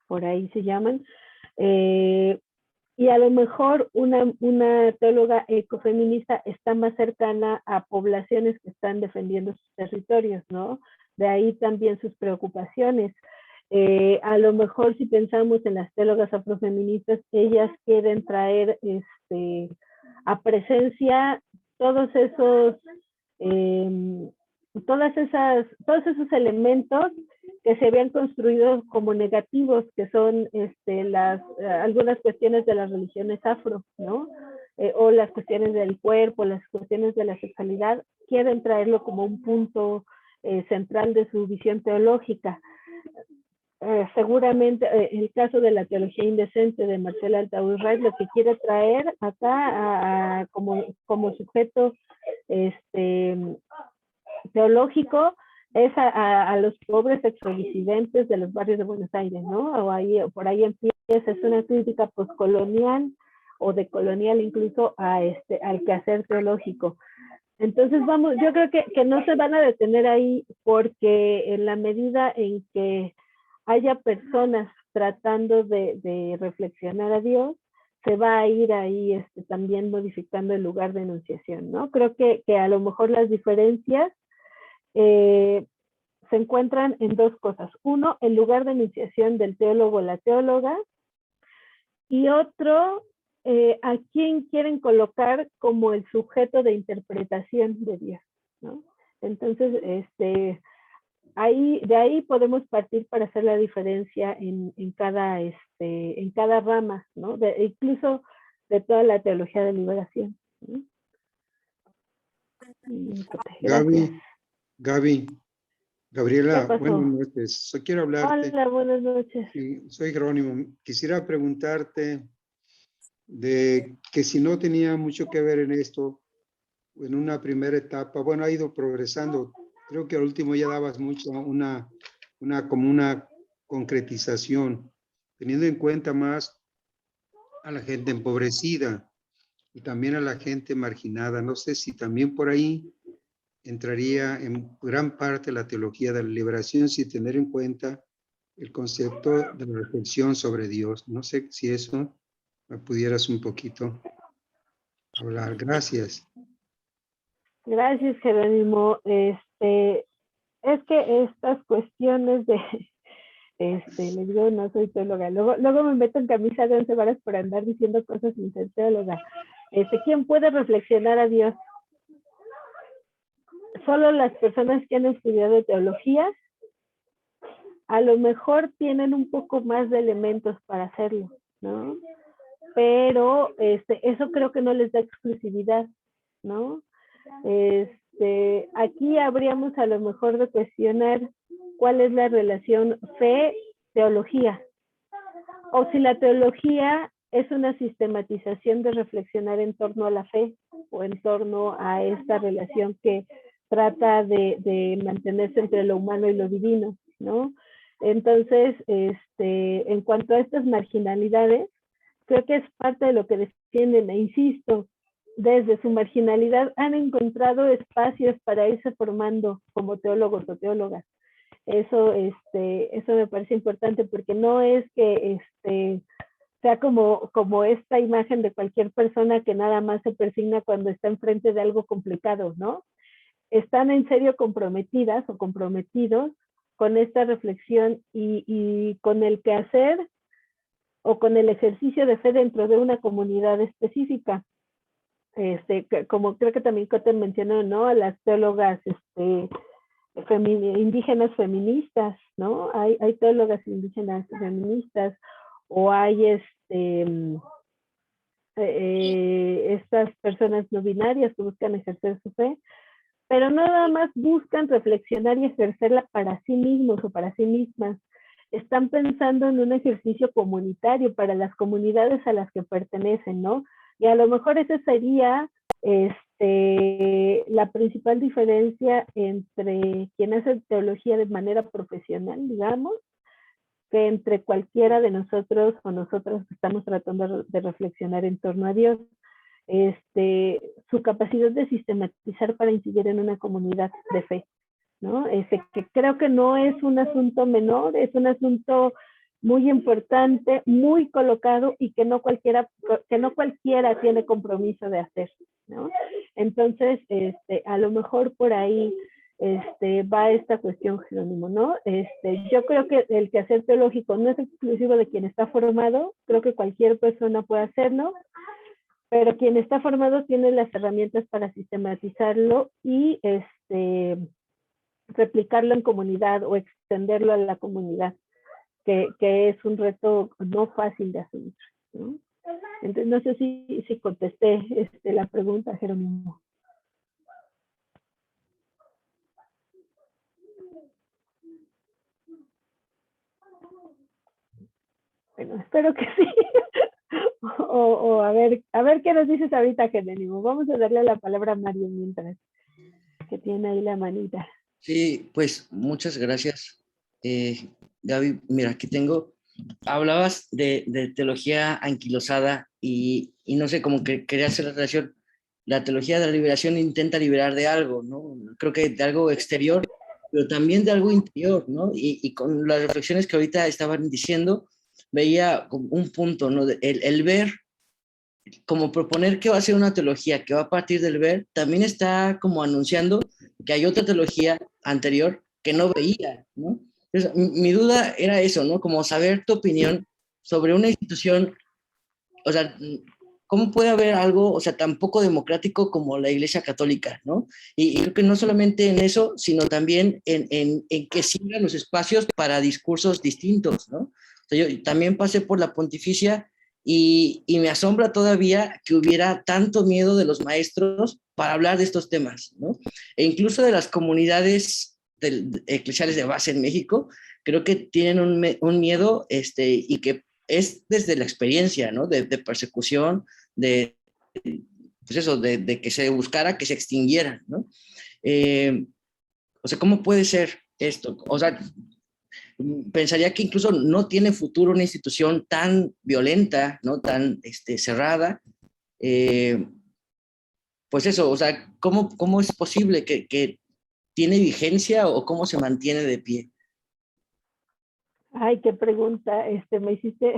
por ahí se llaman. Y a lo mejor una teóloga ecofeminista está más cercana a poblaciones que están defendiendo sus territorios, ¿no? De ahí también sus preocupaciones. A lo mejor si pensamos en las teólogas afrofeministas, ellas quieren traer a presencia todos esos elementos que se habían construido como negativos, que son algunas cuestiones de las religiones afro, ¿no? O las cuestiones del cuerpo, las cuestiones de la sexualidad, quieren traerlo como un punto central de su visión teológica. Seguramente el caso de la teología indecente de Marcela Althaus Reich lo que quiere traer acá como sujeto teológico es a los pobres exodisidentes de los barrios de Buenos Aires, ¿no? Por ahí empieza, es una crítica postcolonial o decolonial incluso al quehacer teológico. Entonces yo creo que no se van a detener ahí porque en la medida en que haya personas tratando de reflexionar a Dios, se va a ir ahí también modificando el lugar de enunciación, ¿no? Creo que a lo mejor las diferencias se encuentran en dos cosas. Uno, el lugar de enunciación del teólogo o la teóloga, y otro, a quién quieren colocar como el sujeto de interpretación de Dios, ¿no? Entonces, de ahí podemos partir para hacer la diferencia en cada rama, ¿no? Incluso de toda la teología de liberación, ¿no? Gaby, Gabriela, buenas noches. Quiero hablarte. Hola, buenas noches. Sí, soy Jerónimo. Quisiera preguntarte de que si no tenía mucho que ver en esto, en una primera etapa, bueno, ha ido progresando. Creo que al último ya dabas mucho, como una concretización, teniendo en cuenta más a la gente empobrecida y también a la gente marginada. No sé si también por ahí entraría en gran parte la teología de la liberación sin tener en cuenta el concepto de la reflexión sobre Dios. No sé si eso me pudieras un poquito hablar. Gracias. Gracias, Jerónimo. Es que estas cuestiones de, le digo, no soy teóloga, luego me meto en camisa de 11 varas por andar diciendo cosas sin ser teóloga. ¿Quién puede reflexionar a Dios? Solo las personas que han estudiado teología, a lo mejor tienen un poco más de elementos para hacerlo, ¿no? Pero eso creo que no les da exclusividad, ¿no? Aquí habríamos a lo mejor de cuestionar cuál es la relación fe-teología, o si la teología es una sistematización de reflexionar en torno a la fe o en torno a esta relación que trata de mantenerse entre lo humano y lo divino, ¿no? Entonces, en cuanto a estas marginalidades, creo que es parte de lo que defienden, e insisto, desde su marginalidad han encontrado espacios para irse formando como teólogos o teólogas. Eso me parece importante, porque no es que sea como esta imagen de cualquier persona que nada más se persigna cuando está enfrente de algo complicado, ¿no? Están en serio comprometidas o comprometidos con esta reflexión y con el quehacer o con el ejercicio de fe dentro de una comunidad específica. Como creo que también Cotten mencionó, ¿no? A las teólogas indígenas feministas, ¿no? Hay teólogas indígenas feministas, o hay estas personas no binarias que buscan ejercer su fe, pero no nada más buscan reflexionar y ejercerla para sí mismos o para sí mismas. Están pensando en un ejercicio comunitario para las comunidades a las que pertenecen, ¿no? Y a lo mejor esa sería la principal diferencia entre quien hace teología de manera profesional, digamos, que entre cualquiera de nosotros o nosotras que estamos tratando de reflexionar en torno a Dios. Su capacidad de sistematizar para incidir en una comunidad de fe, ¿no? Que creo que no es un asunto menor, es un asunto muy importante, muy colocado, y que no cualquiera tiene compromiso de hacer, ¿no? Entonces, a lo mejor por ahí va esta cuestión, Jerónimo, ¿no? Yo creo que el quehacer teológico no es exclusivo de quien está formado, creo que cualquier persona puede hacerlo, pero quien está formado tiene las herramientas para sistematizarlo y replicarlo en comunidad o extenderlo a la comunidad, que es un reto no fácil de asumir, ¿no? Entonces, no sé si contesté la pregunta, Jerónimo. Bueno, espero que sí. o a ver qué nos dices ahorita, Jerónimo. Vamos a darle la palabra a Mario mientras, que tiene ahí la manita. Sí, pues muchas gracias, Gaby. Mira, aquí tengo. Hablabas de teología anquilosada y no sé, como que quería hacer la relación. La teología de la liberación intenta liberar de algo, ¿no? Creo que de algo exterior, pero también de algo interior, ¿no? Y con las reflexiones que ahorita estaban diciendo, veía como un punto, ¿no? El ver como proponer que va a ser una teología que va a partir del ver, también está como anunciando que hay otra teología anterior que no veía, ¿no? Entonces, mi duda era eso, ¿no? Como saber tu opinión sobre una institución, o sea, ¿cómo puede haber algo, o sea, tan poco democrático como la Iglesia Católica, ¿no? Y creo que no solamente en eso, sino también en que sigan los espacios para discursos distintos, ¿no? O sea, yo también pasé por la pontificia y me asombra todavía que hubiera tanto miedo de los maestros para hablar de estos temas, ¿no? E incluso de las comunidades eclesiales de base en México, creo que tienen un miedo y que es desde la experiencia, ¿no? De persecución, pues eso, de que se buscara que se extinguieran, ¿no? O sea, ¿cómo puede ser esto? O sea, pensaría que incluso no tiene futuro una institución tan violenta, ¿no? Tan cerrada. Pues eso, o sea, ¿cómo es posible que tiene vigencia o cómo se mantiene de pie? Ay, qué pregunta, me hiciste,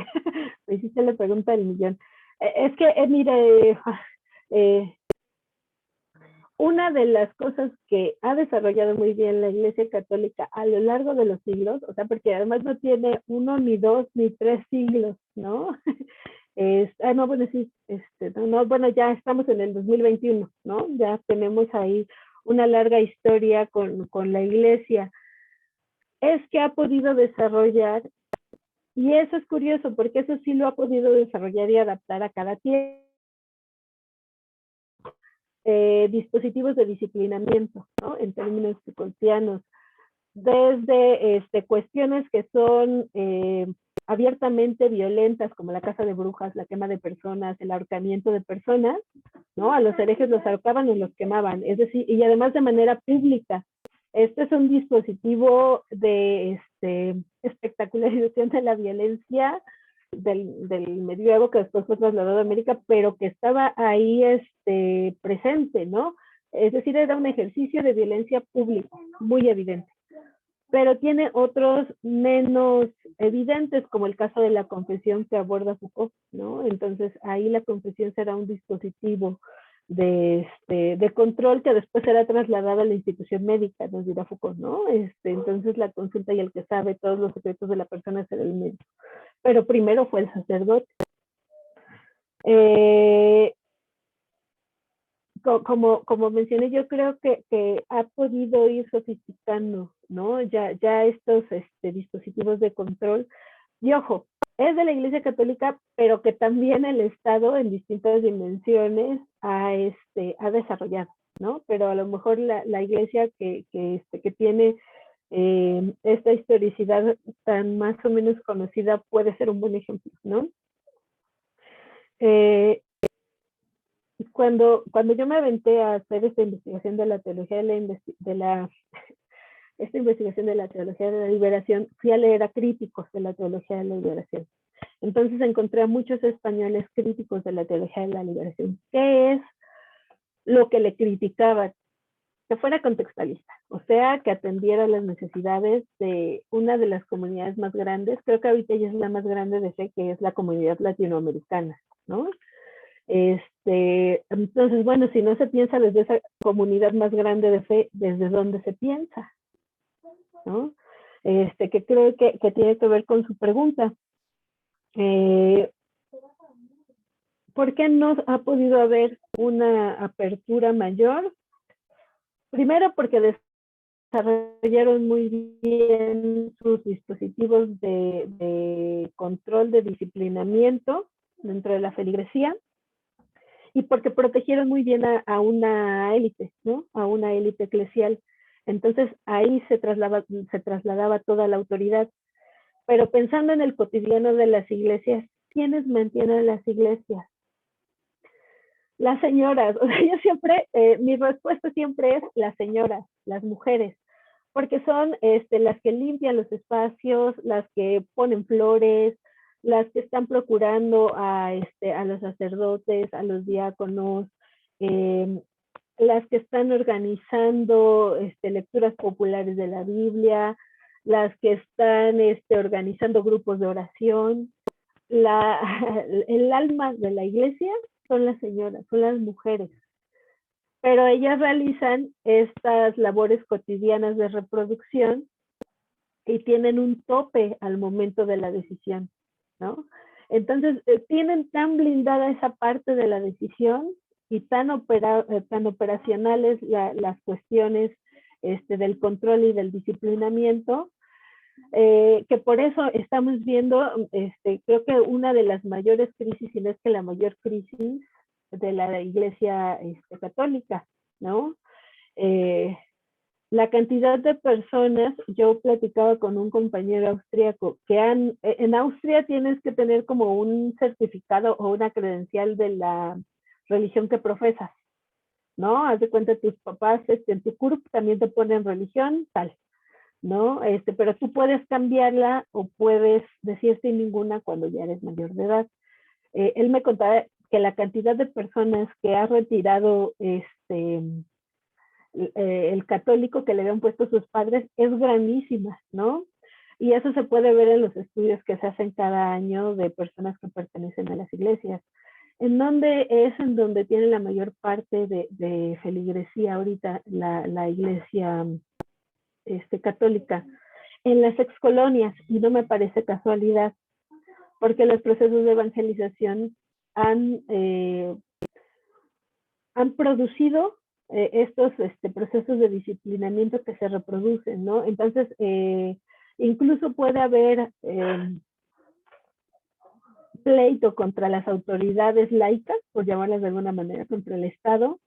me hiciste la pregunta del millón. Es que, mire, una de las cosas que ha desarrollado muy bien la Iglesia Católica a lo largo de los siglos, o sea, porque además no tiene 1, ni 2, ni 3 siglos, ¿no? No, bueno, sí, no, bueno, ya estamos en el 2021, ¿no? Ya tenemos ahí una larga historia con la Iglesia. Es que ha podido desarrollar, y eso es curioso, porque eso sí lo ha podido desarrollar y adaptar a cada tiempo. Dispositivos de disciplinamiento, ¿no? En términos Foucaultianos, desde cuestiones que son abiertamente violentas, como la caza de brujas, la quema de personas, el ahorcamiento de personas, ¿no? A los herejes los ahorcaban o los quemaban, es decir, y además de manera pública. Este es un dispositivo de espectacularización de la violencia del medioevo que después fue trasladado a América, pero que estaba ahí presente, ¿no? Es decir, era un ejercicio de violencia pública, muy evidente. Pero tiene otros menos evidentes, como el caso de la confesión que aborda Foucault, ¿no? Entonces, ahí la confesión será un dispositivo de control que después será trasladado a la institución médica, nos dirá Foucault, ¿no? Entonces, la consulta y el que sabe todos los secretos de la persona será el médico. Pero primero fue el sacerdote. Como mencioné, yo creo que ha podido ir sofisticando, ¿no? Ya estos dispositivos de control. Y ojo, es de la Iglesia Católica, pero que también el Estado en distintas dimensiones ha desarrollado, ¿no? Pero a lo mejor la Iglesia que tiene esta historicidad tan más o menos conocida puede ser un buen ejemplo, ¿no? Cuando yo me aventé a hacer esta investigación de la teología esta investigación de la teología de la liberación, fui a leer a críticos de la teología de la liberación. Entonces encontré a muchos españoles críticos de la teología de la liberación. ¿Qué es lo que le criticaban? Que fuera contextualista, o sea, que atendiera las necesidades de una de las comunidades más grandes, creo que ahorita ya es la más grande de fe, que es la comunidad latinoamericana, ¿no? Entonces, bueno, si no se piensa desde esa comunidad más grande de fe, ¿desde dónde se piensa? ¿No? Que creo que tiene que ver con su pregunta. ¿Por qué no ha podido haber una apertura mayor? Primero porque desarrollaron muy bien sus dispositivos de control, de disciplinamiento dentro de la feligresía, y porque protegieron muy bien a una élite, ¿no? A una élite eclesial. Entonces ahí se trasladaba toda la autoridad. Pero pensando en el cotidiano de las iglesias, ¿quiénes mantienen las iglesias? Las señoras. O sea, yo siempre, mi respuesta siempre es las señoras, las mujeres, porque son las que limpian los espacios, las que ponen flores, las que están procurando a los sacerdotes, a los diáconos, las que están organizando lecturas populares de la Biblia, las que están organizando grupos de oración. El alma de la iglesia son las señoras, son las mujeres. Pero ellas realizan estas labores cotidianas de reproducción y tienen un tope al momento de la decisión, ¿no? Entonces, tienen tan blindada esa parte de la decisión y tan operacionales las cuestiones del control y del disciplinamiento, que por eso estamos viendo, creo que una de las mayores crisis, si no es que la mayor crisis de la Iglesia católica, ¿no? La cantidad de personas, yo platicaba con un compañero austríaco, que en Austria tienes que tener como un certificado o una credencial de la religión que profesas, ¿no? Haz de cuenta, tus papás en tu CURP también te ponen religión, tal, ¿no? Pero tú puedes cambiarla o puedes decir sin ninguna cuando ya eres mayor de edad. Él me contaba que la cantidad de personas que ha retirado el católico que le habían puesto sus padres es grandísima, ¿no? Y eso se puede ver en los estudios que se hacen cada año de personas que pertenecen a las iglesias. ¿En dónde es en donde tiene la mayor parte de feligresía ahorita la iglesia católica? En las excolonias, y no me parece casualidad, porque los procesos de evangelización han producido estos procesos de disciplinamiento que se reproducen, ¿no? Entonces, incluso puede haber pleito contra las autoridades laicas, por llamarlas de alguna manera, contra el Estado,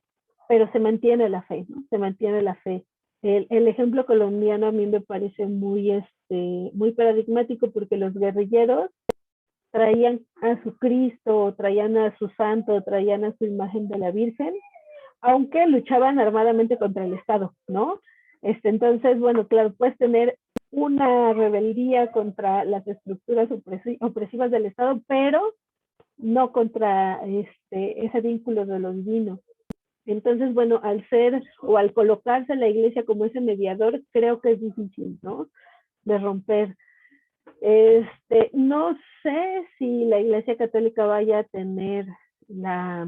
pero se mantiene la fe, ¿no? Se mantiene la fe. El ejemplo colombiano a mí me parece muy paradigmático, porque los guerrilleros traían a su Cristo, traían a su santo, traían a su imagen de la Virgen, aunque luchaban armadamente contra el Estado, ¿no? Entonces, bueno, claro, puedes tener una rebeldía contra las estructuras opresivas del Estado, pero no contra ese vínculo de lo divino. Entonces, bueno, al ser o al colocarse la iglesia como ese mediador, creo que es difícil, ¿no? De romper. No sé si la Iglesia Católica vaya a tener la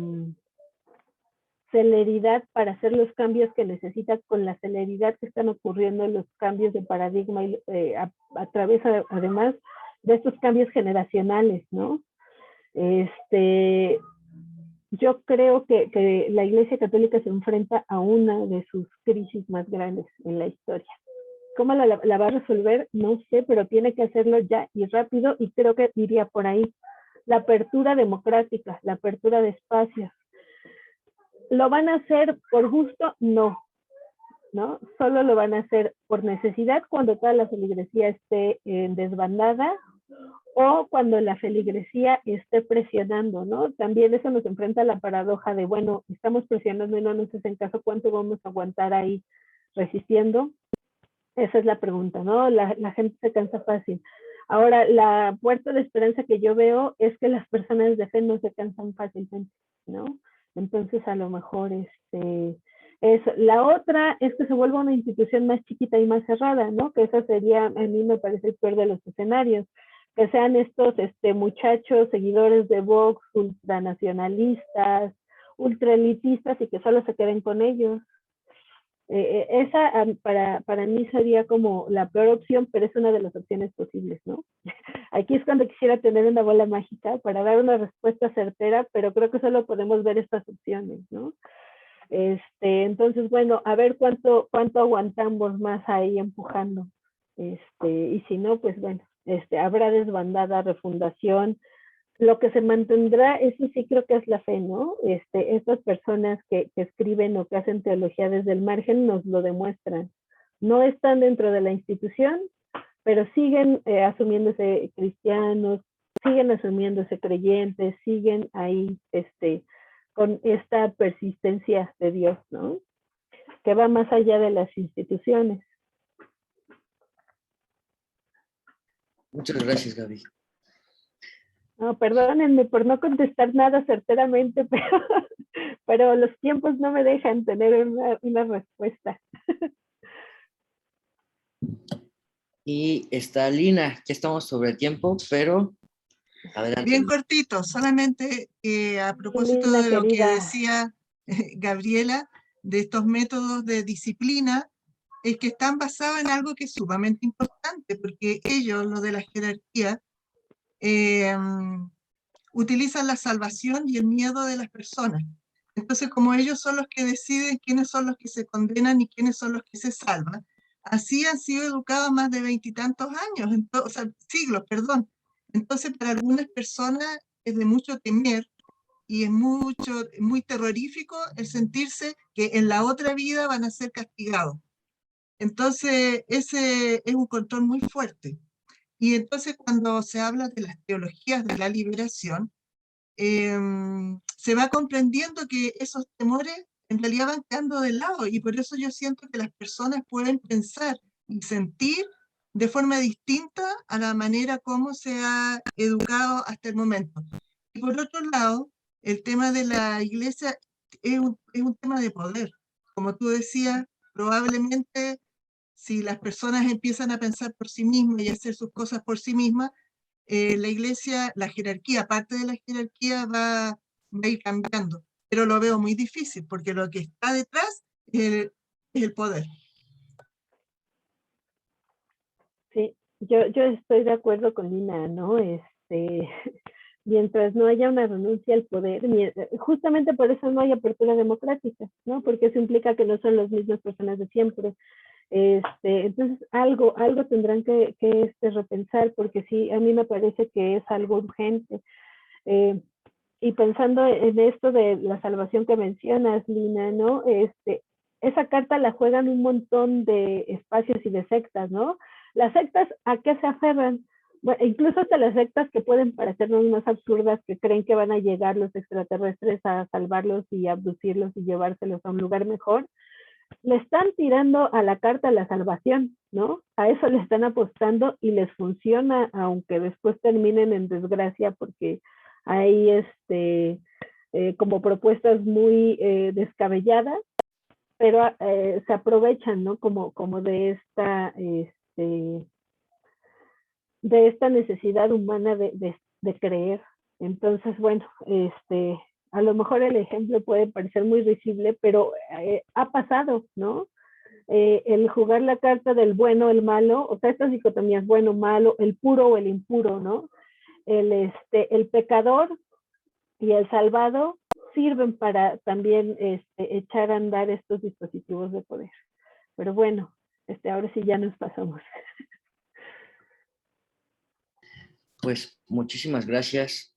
celeridad para hacer los cambios que necesita, con la celeridad que están ocurriendo los cambios de paradigma a través, además, de estos cambios generacionales, ¿no? Yo creo que la Iglesia Católica se enfrenta a una de sus crisis más grandes en la historia. ¿Cómo la va a resolver? No sé, pero tiene que hacerlo ya y rápido, y creo que iría por ahí. La apertura democrática, la apertura de espacios. ¿Lo van a hacer por gusto? No, ¿no? Solo lo van a hacer por necesidad, cuando toda la feligresía esté desbandada, o cuando la feligresía esté presionando, ¿no? También eso nos enfrenta a la paradoja de, bueno, estamos presionando y no nos hacen caso, ¿cuánto vamos a aguantar ahí resistiendo? Esa es la pregunta, ¿no? La gente se cansa fácil. Ahora, la puerta de esperanza que yo veo es que las personas de fe no se cansan fácilmente, ¿no? Entonces, a lo mejor la otra es que se vuelva una institución más chiquita y más cerrada, ¿no? Que eso sería, a mí me parece el peor de los escenarios, que sean estos muchachos seguidores de Vox, ultranacionalistas, ultraelitistas, y que solo se queden con ellos. Esa para mí sería como la peor opción, pero es una de las opciones posibles, ¿no? Aquí es cuando quisiera tener una bola mágica para dar una respuesta certera, pero creo que solo podemos ver estas opciones, ¿no? Entonces, bueno, a ver cuánto aguantamos más ahí empujando. Y si no, pues bueno, habrá desbandada, refundación. Lo que se mantendrá, eso sí creo que es la fe, ¿no? Estas personas que escriben o que hacen teología desde el margen nos lo demuestran. No están dentro de la institución, pero siguen asumiéndose cristianos, siguen asumiéndose creyentes, siguen ahí con esta persistencia de Dios, ¿no? Que va más allá de las instituciones. Muchas gracias, Gaby. No, perdónenme por no contestar nada certeramente, pero los tiempos no me dejan tener una respuesta. Y está Lina, ya estamos sobre el tiempo, pero Adelante. Bien cortito, solamente a propósito Lina, de lo que querida. decía Gabriela, de estos métodos de disciplina, es que están basados en algo que es sumamente importante, porque ellos, lo de la jerarquía, utilizan la salvación y el miedo de las personas. Entonces, como ellos son los que deciden quiénes son los que se condenan y quiénes son los que se salvan, así han sido educados más de 20 y tantos años, o sea, siglos, perdón. Entonces, para algunas personas es de mucho temer y es muy terrorífico el sentirse que en la otra vida van a ser castigados. Entonces, ese es un control muy fuerte. Y entonces, cuando se habla de las teologías de la liberación, se va comprendiendo que esos temores en realidad van quedando de lado, y por eso yo siento que las personas pueden pensar y sentir de forma distinta a la manera como se ha educado hasta el momento. Y por otro lado, el tema de la iglesia es un tema de poder. Como tú decías, probablemente si las personas empiezan a pensar por sí mismas y hacer sus cosas por sí mismas, la iglesia, la jerarquía, parte de la jerarquía va a ir cambiando. Pero lo veo muy difícil, porque lo que está detrás es el poder. Sí, yo estoy de acuerdo con Lina, ¿no? Mientras no haya una renuncia al poder, justamente por eso no hay apertura democrática, ¿no? Porque eso implica que no son las mismas personas de siempre. Entonces, algo tendrán que repensar, porque sí, a mí me parece que es algo urgente. Y pensando en esto de la salvación que mencionas, Lina, ¿no? Esa carta la juegan un montón de espacios y de sectas, ¿no? Las sectas, ¿a qué se aferran? Bueno, incluso hasta las sectas que pueden parecernos más absurdas, que creen que van a llegar los extraterrestres a salvarlos y abducirlos y llevárselos a un lugar mejor, le están tirando a la carta la salvación, ¿no? A eso le están apostando y les funciona, aunque después terminen en desgracia, porque hay como propuestas muy descabelladas, pero se aprovechan, ¿no? Como de esta necesidad humana de creer. Entonces, bueno, a lo mejor el ejemplo puede parecer muy visible, pero ha pasado, ¿no? El jugar la carta del bueno, el malo, o sea, estas dicotomías, bueno, malo, el puro o el impuro, ¿no? El pecador y el salvado sirven para también echar a andar estos dispositivos de poder. Pero bueno, ahora sí ya nos pasamos. Pues muchísimas gracias,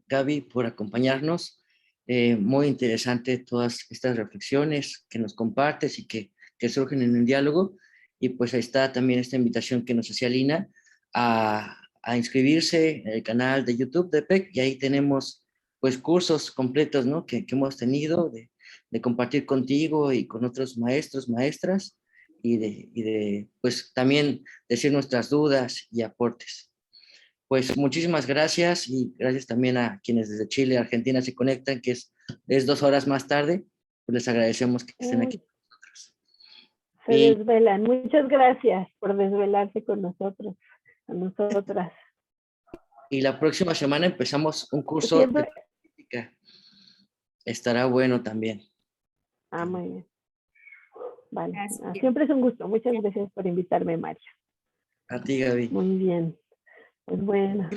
Gaby, por acompañarnos. Muy interesante todas estas reflexiones que nos compartes y que surgen en el diálogo. Y pues ahí está también esta invitación que nos hacía Lina a inscribirse en el canal de YouTube de PEC, y ahí tenemos pues cursos completos, ¿no? que hemos tenido de compartir contigo y con otros maestros, maestras, y de pues también decir nuestras dudas y aportes. Pues muchísimas gracias, y gracias también a quienes desde Chile, Argentina se conectan, que es 2 horas más tarde. Pues les agradecemos que estén aquí con nosotros. Se desvelan. Muchas gracias por desvelarse con nosotros, con nosotras. Y la próxima semana empezamos un curso Siempre. de política. Estará bueno también. Muy bien. Vale. Siempre es un gusto. Muchas gracias por invitarme, Mario. A ti, Gaby. Muy bien. Pues bueno.